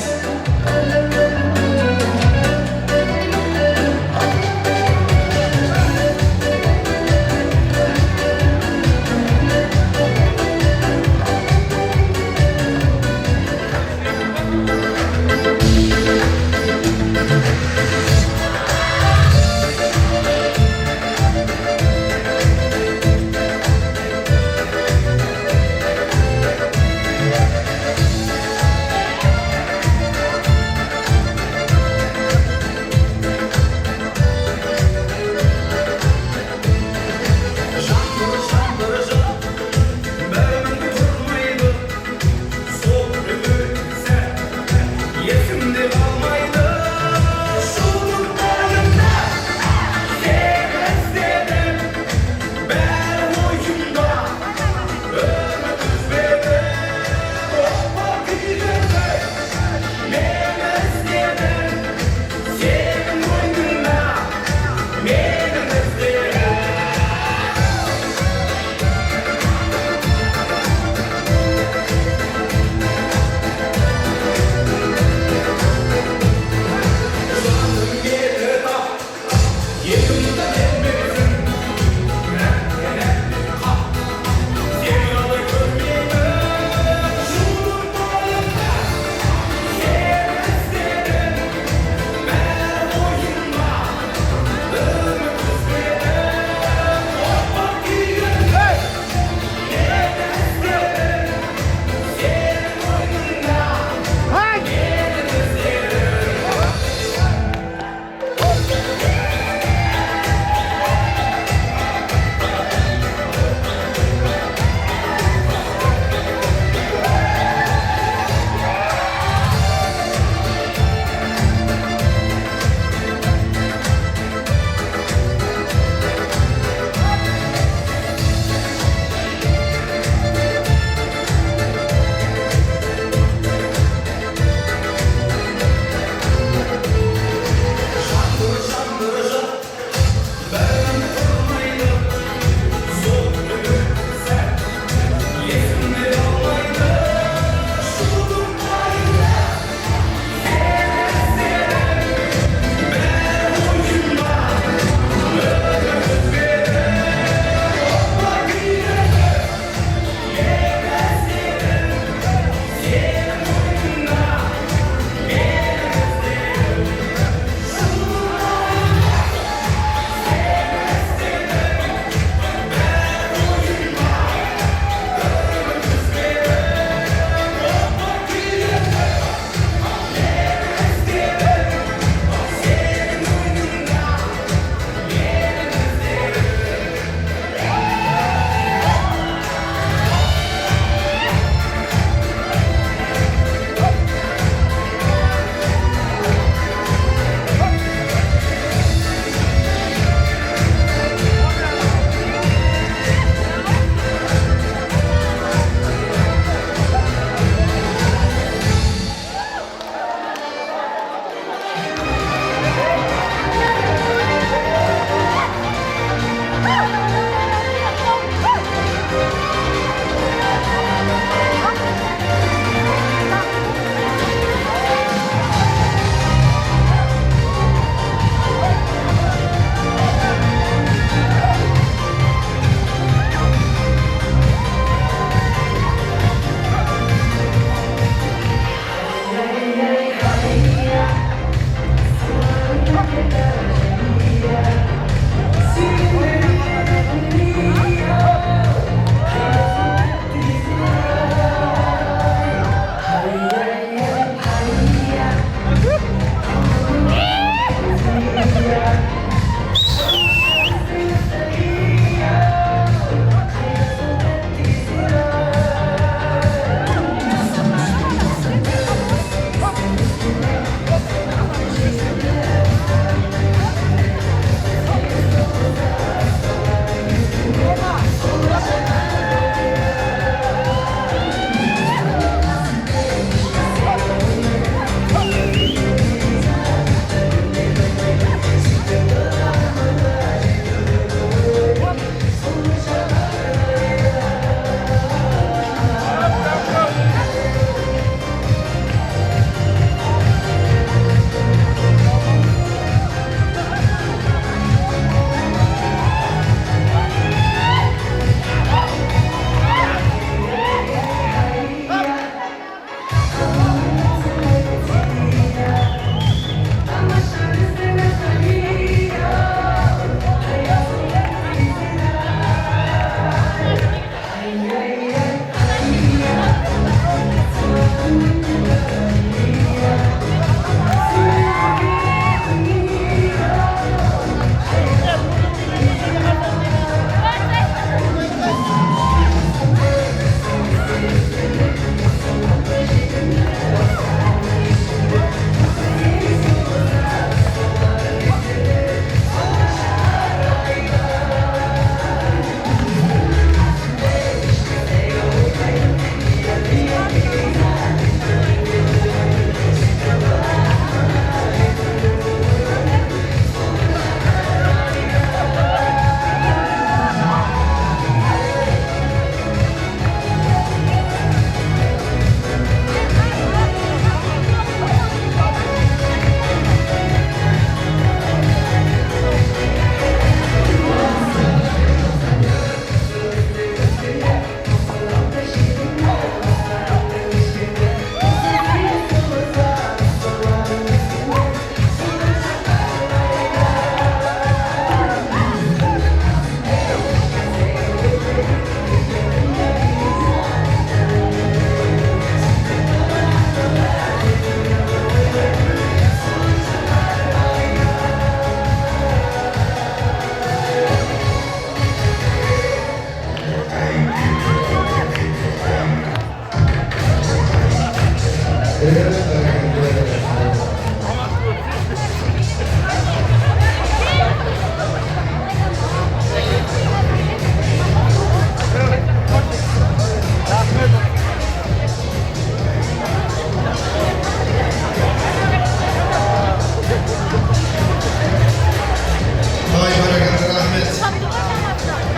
Vay bereketli rahmet.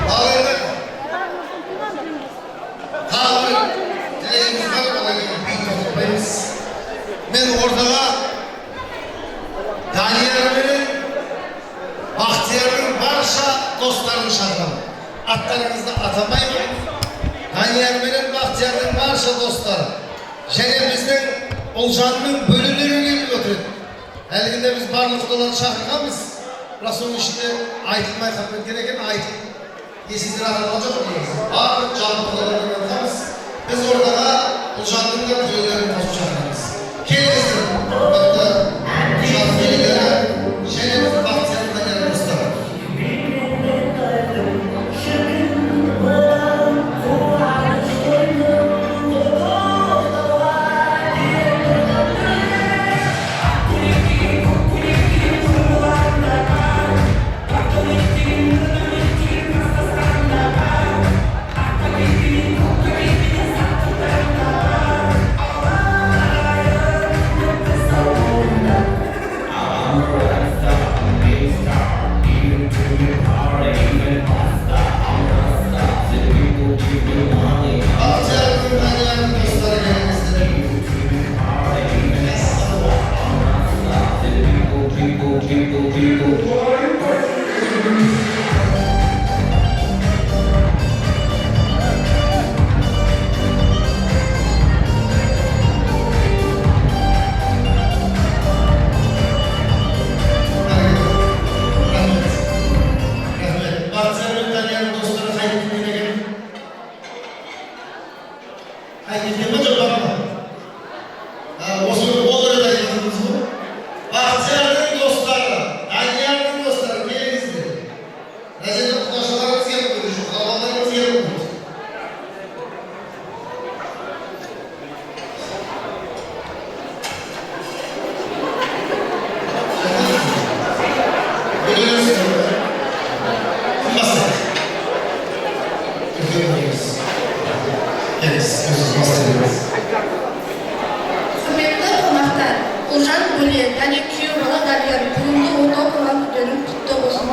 Ağırlık. Ağırlık. Dileğimiz var bana gibi bir toplayız. Ben orada Daniyar'ın, Bahtiyar'ın barışa dostlarını çağırdım. Atlarınızda atamayın. Daniyar'ın, Bahtiyar'ın barışa dostları. Және біздің Olcan'ın bölümleri gelip oturup. Әлгінде biz барлық olan шақырғанбыз. Бірақ соның ішінде айтылмай қалып кеткен екен, айтылып есіңізден аралған жоқ негізі. Барлық жалпылардан айтамыз. Біз ортаға Olcan'ın да төйлерін қосып шақырамыз. Келіңіздер. Құрметті Olcan елдері және біз Бақтиярдың Данияр достары. Bahtiyar'ın Daniyar'ın dostları gelmiştir. Rahmet. Bahtiyar'ın Daniyar'ın dostları hayırlı gününe gelin. Hayır, ne olacak bakma. Osman olur da yaptınız mı? Bahtiyar'ın dostları, Daniyar'ın dostları gelinizdir. Necede kudaşalarımız yapıyoruz, şu havalarımız yapıyoruz. Biliyorsunuz. Nasıl? Biliyorsunuz. Evet, bahsediyoruz. Құрметті қонақтар, Олжан Бөле, және күйеу бала Данияр бүгінгі отау құрған күндерің құтты болсын.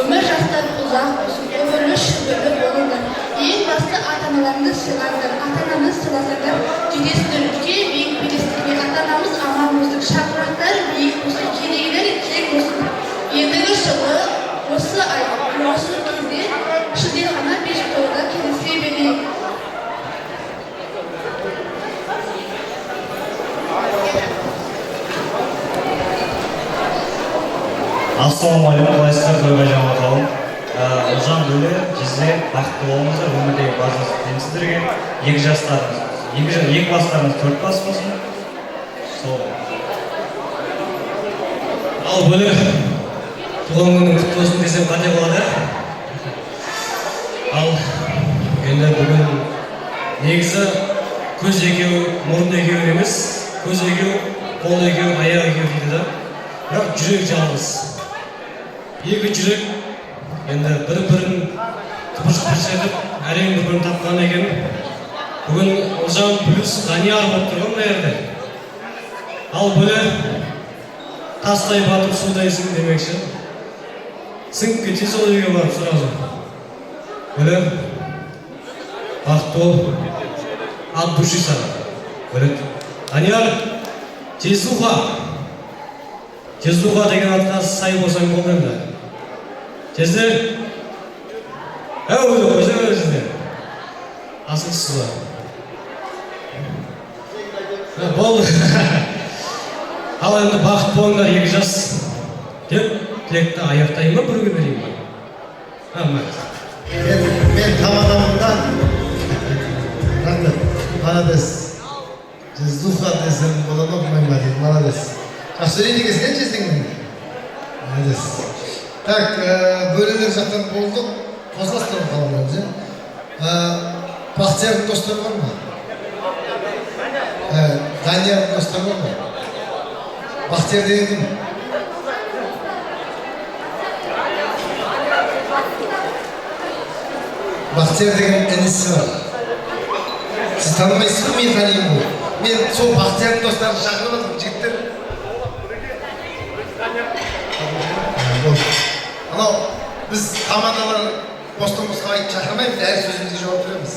Өмір жастары ұзақ болсын, өмірлі шүбірлі болыңдар. Ең басты ата-аналарыңды сыйлаңдар, ата-ананы сыйласаңдар, жетесіңдер үлкен биік белестерге. Ата-анамыз аман болсын, шаңырақтар биік болсын, керегелер кең болсын. Ендігі жылы осы ай, осы кезде шілдехана Бешіктауға келісе берейік. Ассалаумағалейкум, қалайсыздар, тойға жаман қауым. Олжан Бөле, кезде бақытты болыңыздар, өмірдегі барлық тілеймін сіздерге. Екі жастарыңыз, екі бастарыңыз 4 бас болсын. Сол. Ал Бөле, туған күнің құтты болсын десем қандай болады? Ал енді бүгін негізі көз екеу, мұрын екеу емес, көз екеу, қол екеу, аяқ екеу дейді да. Бірақ жүрек жалғыз. Екі жүрек енді бір-бірін қыпыр-шыпыр етіп, әрең бір-бірін тапқан екен. Бүгін Олжан плюс Данияр болып тұрған мына жерде. Ал Бөле тастай батып судайсың демекші. Сіңіп кетсе сол үйге барып сразу. Бөле бақытты бол, от души саған. Бөле Данияр Тездуға деген атқа сай болсаң болды енді. Тезді? Өй, өзіңдер. Асықсыз ба? Болды. Ал енді бақыт болыңдар, екі жас. Деп, тілекті аяқтайын ба, біруге берейін ба? Ben tamamından молодец. Тездуха desem болады ма, молодец. Söyleyince kesken çezdin mi? Молодец. Так, bölümler zaten bulduk. Қозғастырып қаламыз. Бақтиярдың достары бар ма? Даниярдың достары бар ма? Бақтияр деген кім? Бақтияр деген інісі бар. Сіз танымайсыз ба, мен танимын ғой. Мен сол Бақтиярдың достарын шақырып отырмын, жігіттер. Анау, біз командалар постымызға шақырмаймыз, әр сөзімізге жауап береміз.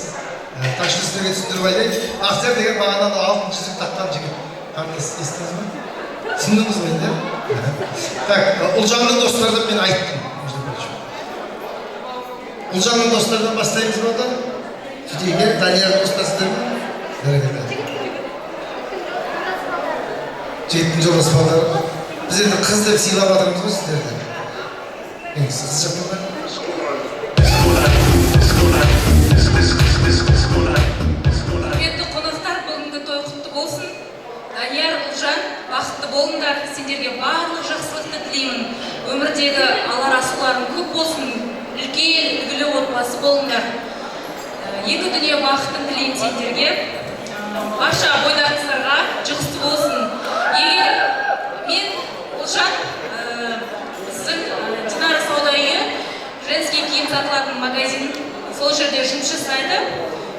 Так что сіздерге түсіндіріп айтайын. Бақтияр деген бағанада алтын жүзік таққан жігіт. Естідіңіз бе? Түсіндіңіз бе енді? Так, Ұлжанның достарынан мен айттым. Ұлжанның достарынан бастаймыз ба одан? Сөйтейге, Даниярдың достарсыздар ма? Бәрекелді. Жеттің жолдас балдар. Біз енді қыз деп сыйлап жатырмыз ғой сіздерді. Қыз жақтан ба? Құрметті қонақтар, бүгінгі той құтты болсын. Данияр, Ұлжан, бақытты болыңдар. Сендерге барлық жақсылықты тілеймін. Өмірдегі алар асуларың көп болсын. Үлкен, үлгілі отбасы болыңдар. Екі дүние бақытын тілеймін сендерге. Барша бойдақсыздарға жұғысты болсын. Егер мен, Ұлжан, біздің Динара сауда үйі, женский киім сатылатын магазин, сол жерде жұмыс жасайды.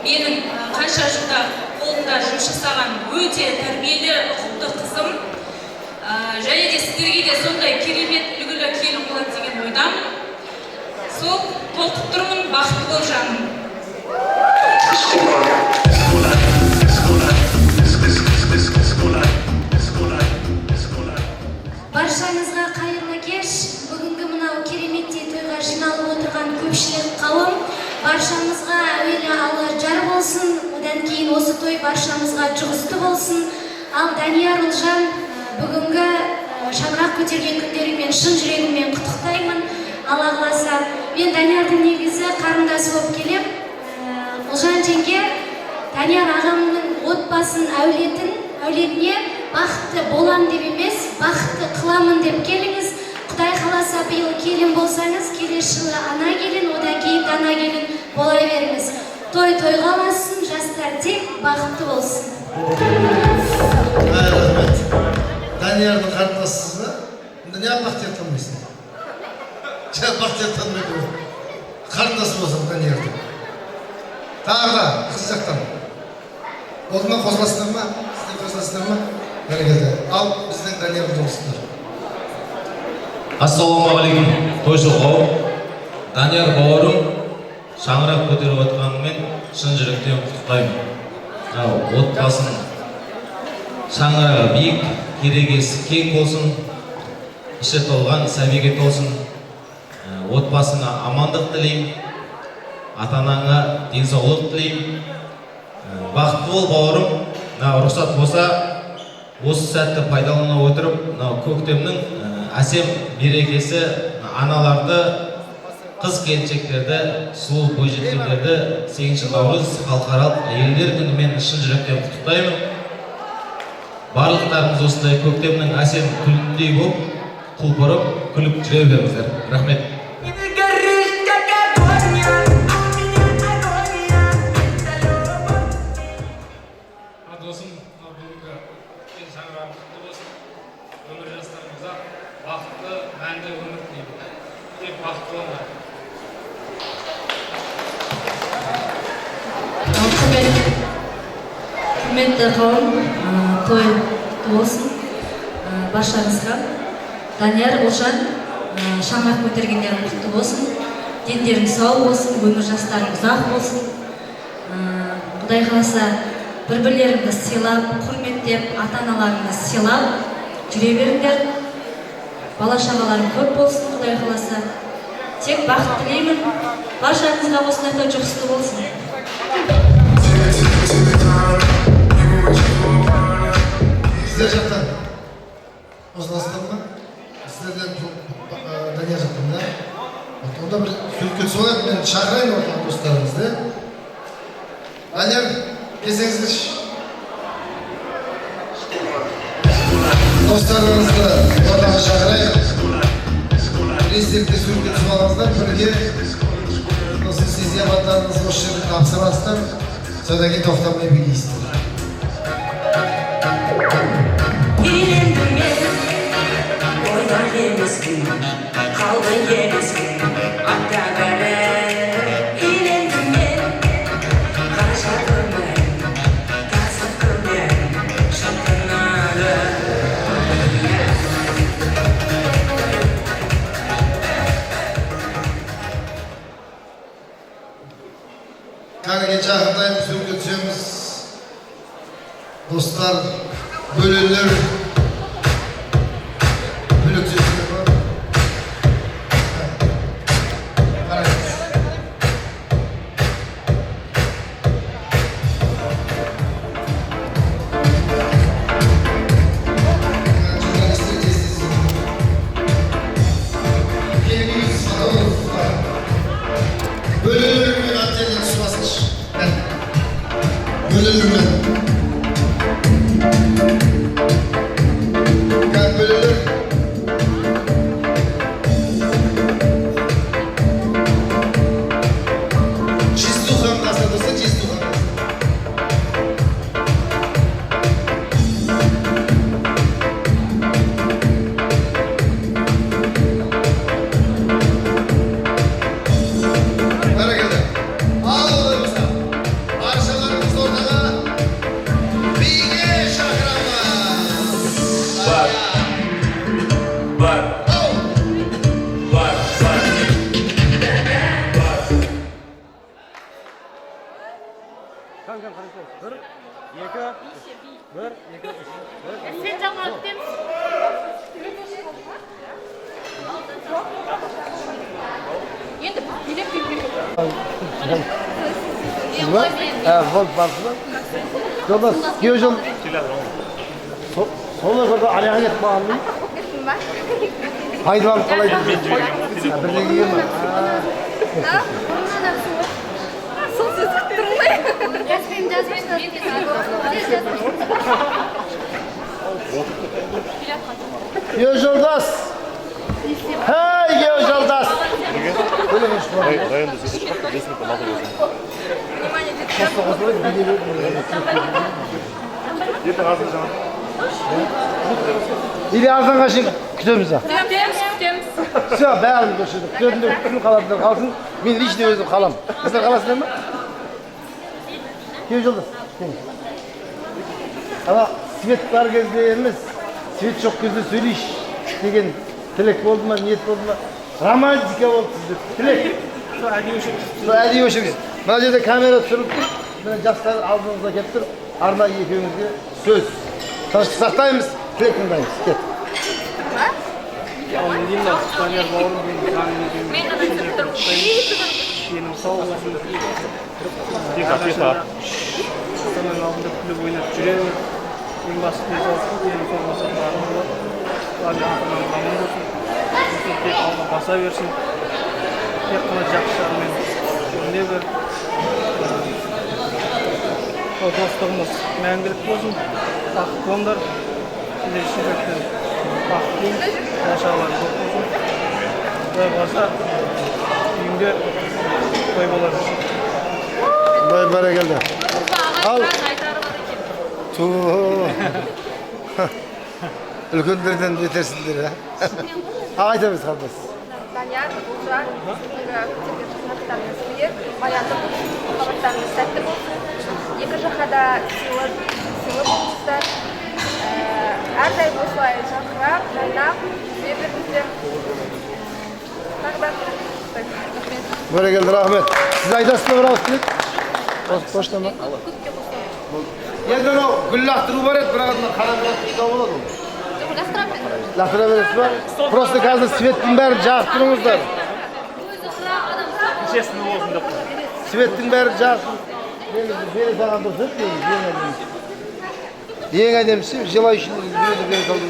Менің қанша жылда қолында жұмыс жасаған өте тәрбиелі, ұқыпты қызым. Және де сіздерге де сондай керемет үлгілі келін болады деген ойдамын. Сол толқып тұрмын, бақытты бол жаным. Баршаңызға қайырлы кеш. Бүгінгі мынау кереметтей тойға жиналып отырған көпшілік қауым, баршамызға әуелі Алла жар болсын, одан кейін осы той баршамызға жұғысты болсын. Ал Данияр, Ұлжан, бүгінгі шаңырақ көтерген күндерімен шын жүрегіммен құттықтаймын. Алла қаласа, мен Даниярдың негізі қарындасы болып келем. Ұлжан жеңге Данияр ағамның отбасын, әулетіне бақытты болам деп емес, бақытты қыламын деп келіңіз. Құдай қаласа биыл келін болсаңыз, келесі жылы ана келін, одан кейін дана келін бола беріңіз. Той тойға ұласын, жастар тек бақытты болсын. Рахмет. Даниярдың қарындасысыз ба? Не Бақтияр танымайсың? Бақтияр танымайды ғой. Қарындасы болсам Даниярдың. Тағы да қыз жақтан. Олдыңа қозғасындар ма? Сізден қозғасындар ма? Бәрекелді. Ал біздің Даниярдың жұмысындар. Ассалаумағалейкум, тойшы қауым. Данияр бауырым шаңырақ көтеріп отқанымен шын жүректен құттықтаймын. Отбасын шаңырағы биік, керегесі кең болсын, іші толған сәбиге толсын. Отбасыңа амандық тілеймін, ата-анаңа денсаулық тілеймін. Бақытты бол бауырым. Рұқсат болса, осы сәтті пайдалана отырып, көктемнің әсем мерекесі аналарды, қыз келіншектерді, сұлу бойжеткендерді 8 наурыз халықаралық әйелдер күнімен шын жүректен құттықтаймын. Барлықтарыңыз осындай көктемнің әсем күліндей болып, құлпырып, күліп жүре беріңіздер. Рахмет. Досым, бүгінгі кен шаңырағым құтты болсын. Өмір жастарымызға бақытты, мәнді өмір тілеймін. Тек бақытты болыңдар. Құрметті қауым, той құтты болсын. Баршаңызға Данияр, Ұлжан, шаңырақ көтергендерің құтты болсын. Дендерің сау болсын, өмір жастарың ұзақ болсын. Құдай қаласа бір-бірлеріңді сыйлап, құрметтеп, ата-аналарыңды сыйлап жүре беріңдер. Бала-шағаларың көп болсын, Құдай қаласа. Тек бақыт тілеймін. Баршаңызға осындай той жұғысты болсын. Сіздер жақтан қозғалыстар ма? Сіздерден Данияр жақтан, да? Онда бір сөйтке түсіп, мен шақырайын ортақ достарыңызды. Данияр, келсеңіздерші. Достарыңызды ортаға шақырайын. Ресепте сөйтке түсіп алыңыздар, бірге осы hissiyatlarınızı hoş yerine kapsamazlar. Sonra ki toxtamay bilgisizdir. Kanka çağındayım sürgütçümüz. Dostlar, bölünür. Yoldaş, Giyojol. Sola kadar araya git bağlı. Haydi bakalım kolay gelsin. Bir de yiyeyim mi? Сол сөз күттірің бе? Giyojoldas. Hey Giyojoldas. Районда сөйтіп шықты, 5 минутта малды көрсін. Ертең азыр жаңа. Или азанға шейін күтеміз ба? Күтеміз. Все, бәрін көрсетіп. Күтетіндер күтім қалатындар қалсын. Мен лично өзім қалам. Сіздер қаласыңдар ма? Giyojoldas. Ama свет бар кезде емес, свет жоқ кезде сөйлейш деген тілек болды ма, ниет болды ма? Романтика болды сізде. Тілек. Әдейі өшіріңіз. Мына жерде камера түсіріп тұр. Мына жастар алдыңызда келіп тұр. Арнайы екеуіңізге сөз. Тыныштық сақтаймыз, тілек тыңдаймыз. Кет. Данияр бауырым менің сау болсын. Астананың алдында күліп ойнап жүре бер. Ең басты денсаулық, денің сол мақсаттарың болады. Астананың аман болсын. Тек алға баса берсін. Тек қана жақсы жағымен жүріне бер. Достығымыз мәңгілік болсын. Бақытты болыңдар. Сіздер шебектен бақытты болыңыз. Болашағыларың көп болсын. Құдай қаласа үйіңде той болар. Құдай бәрекелді. Ал. Үлкендерден жетерсіңдер, а? Айтамыз қарындас. Данияр, Ұлжан, көптеген қызматтарыңыз келер, баянды махаббаттарыңыз сәтті болсын. Екі жаққа да сыйлы болыңыздар. Әрдайым осылай жақырап, жайнап, жүре беріңіздер. Бәрекелді, рахмет. Сіз айтасыз ба, брат? Почта ма? Енді мынау гүл лақтыру бар еді, бірақ қараңғылық ұстау болады ол. Лақтыра бересіз ба? Просто қазір светтің бәрін жағып тұрыңыздар. Светтің бәрін жағып. Бере саған дұрыс еді, ең әдемісі, желающий бере салды.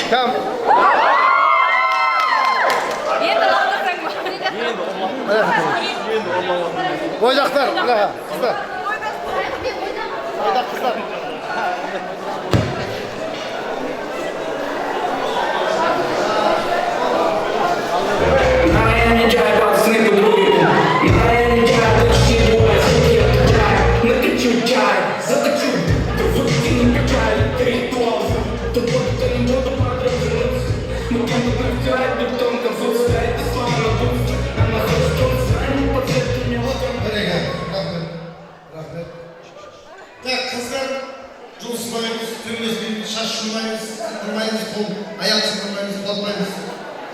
Кам? Ойдақтар, қыздар. Ойдақ қыздар.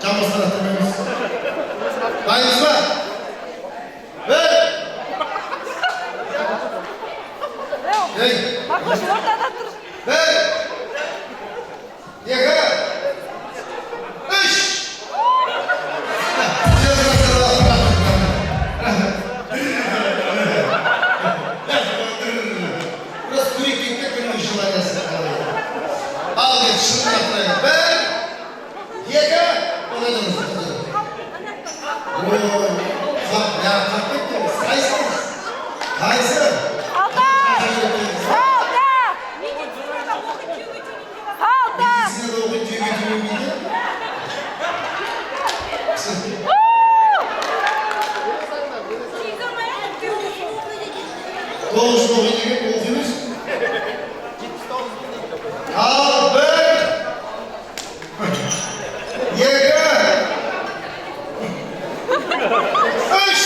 Жамбастан аттырмаймыз. Дайынсыз ба? Бір! Ей! Бір! Екі! Үш! Biraz kuyuk gitmek benim işime gelsin. Al git şunu yapmayın. Ben! Yeka! O ne demek? Ya takmak da saysınız. Saysın. Alda! Alda! Alda! İkisine de okuyup tüy götürüyor muydu? Doğuşlu okuyunca okuyunuz. Al, bir! Yeka! Üç!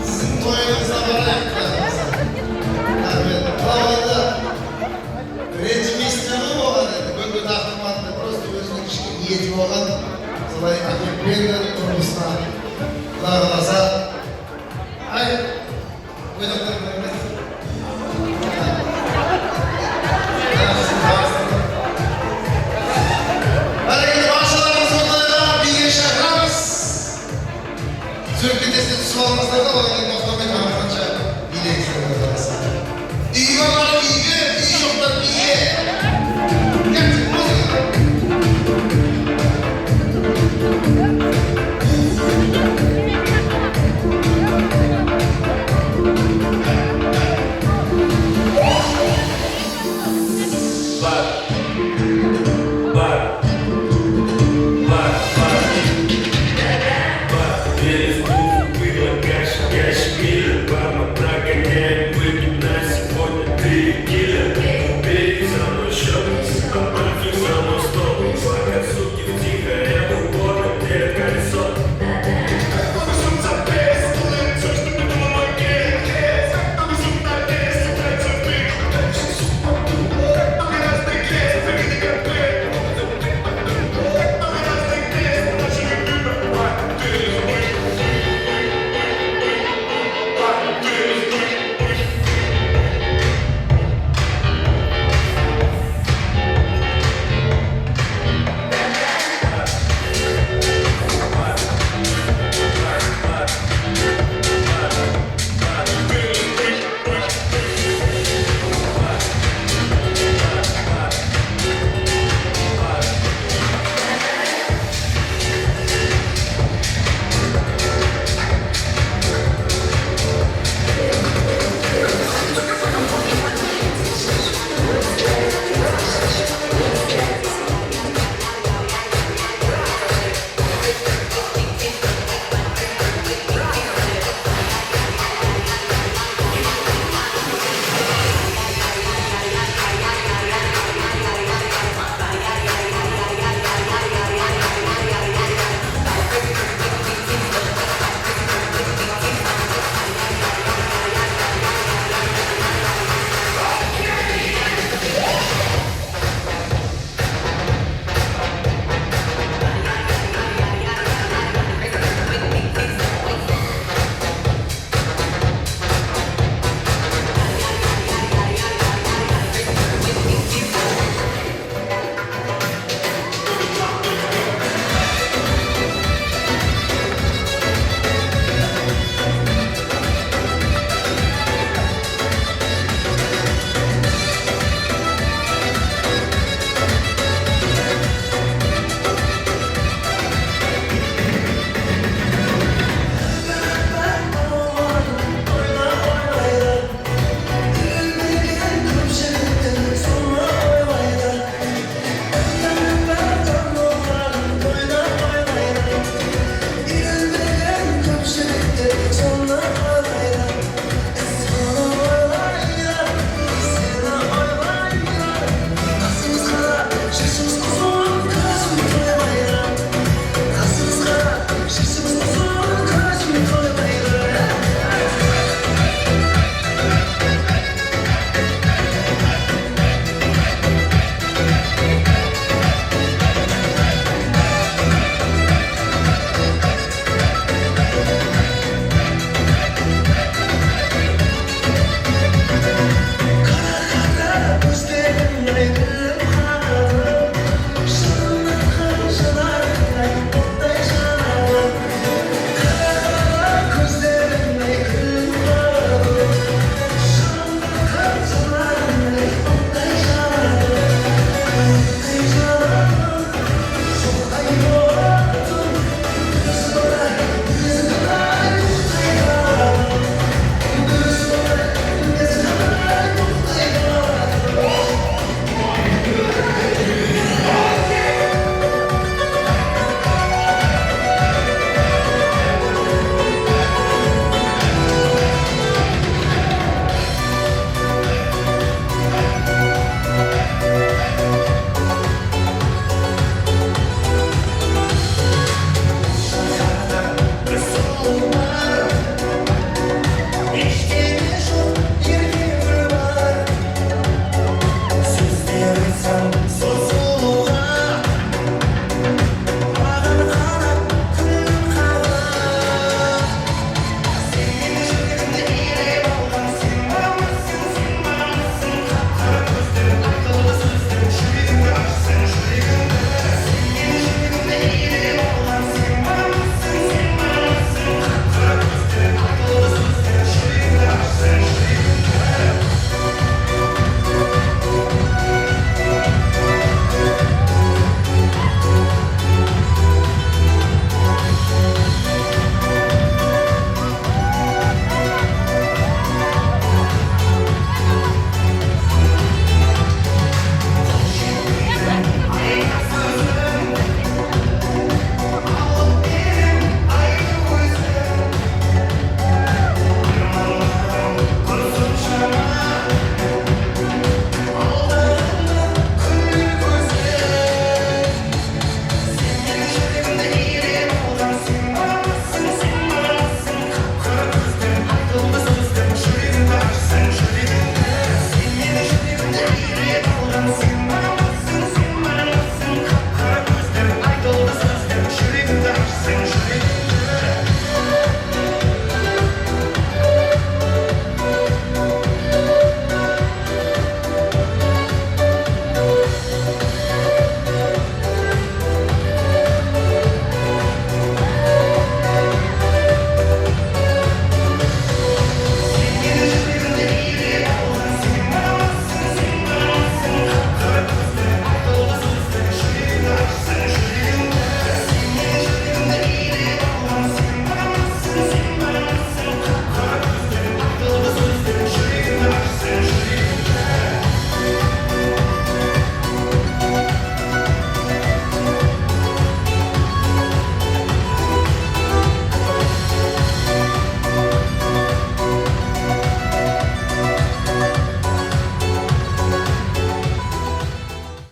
Sizin toyunuzda bana yaptılar. Tavalda rejimi istemem olan dedi. Bugün aklım attı. Просто özünün kişinin niyeti olan. Солай akıbbenler kurulusuna. Құдай қаласа. Ай, ойнақтар көрмес. Бәрекелді баршаларыңыз ортайға биге шақырамыз. Сөмкетесіне түсіп алыңыздар да одан кейін тоқтамай қанша билейсіздер. Үйге барып үйге, үй жоқтар үйге.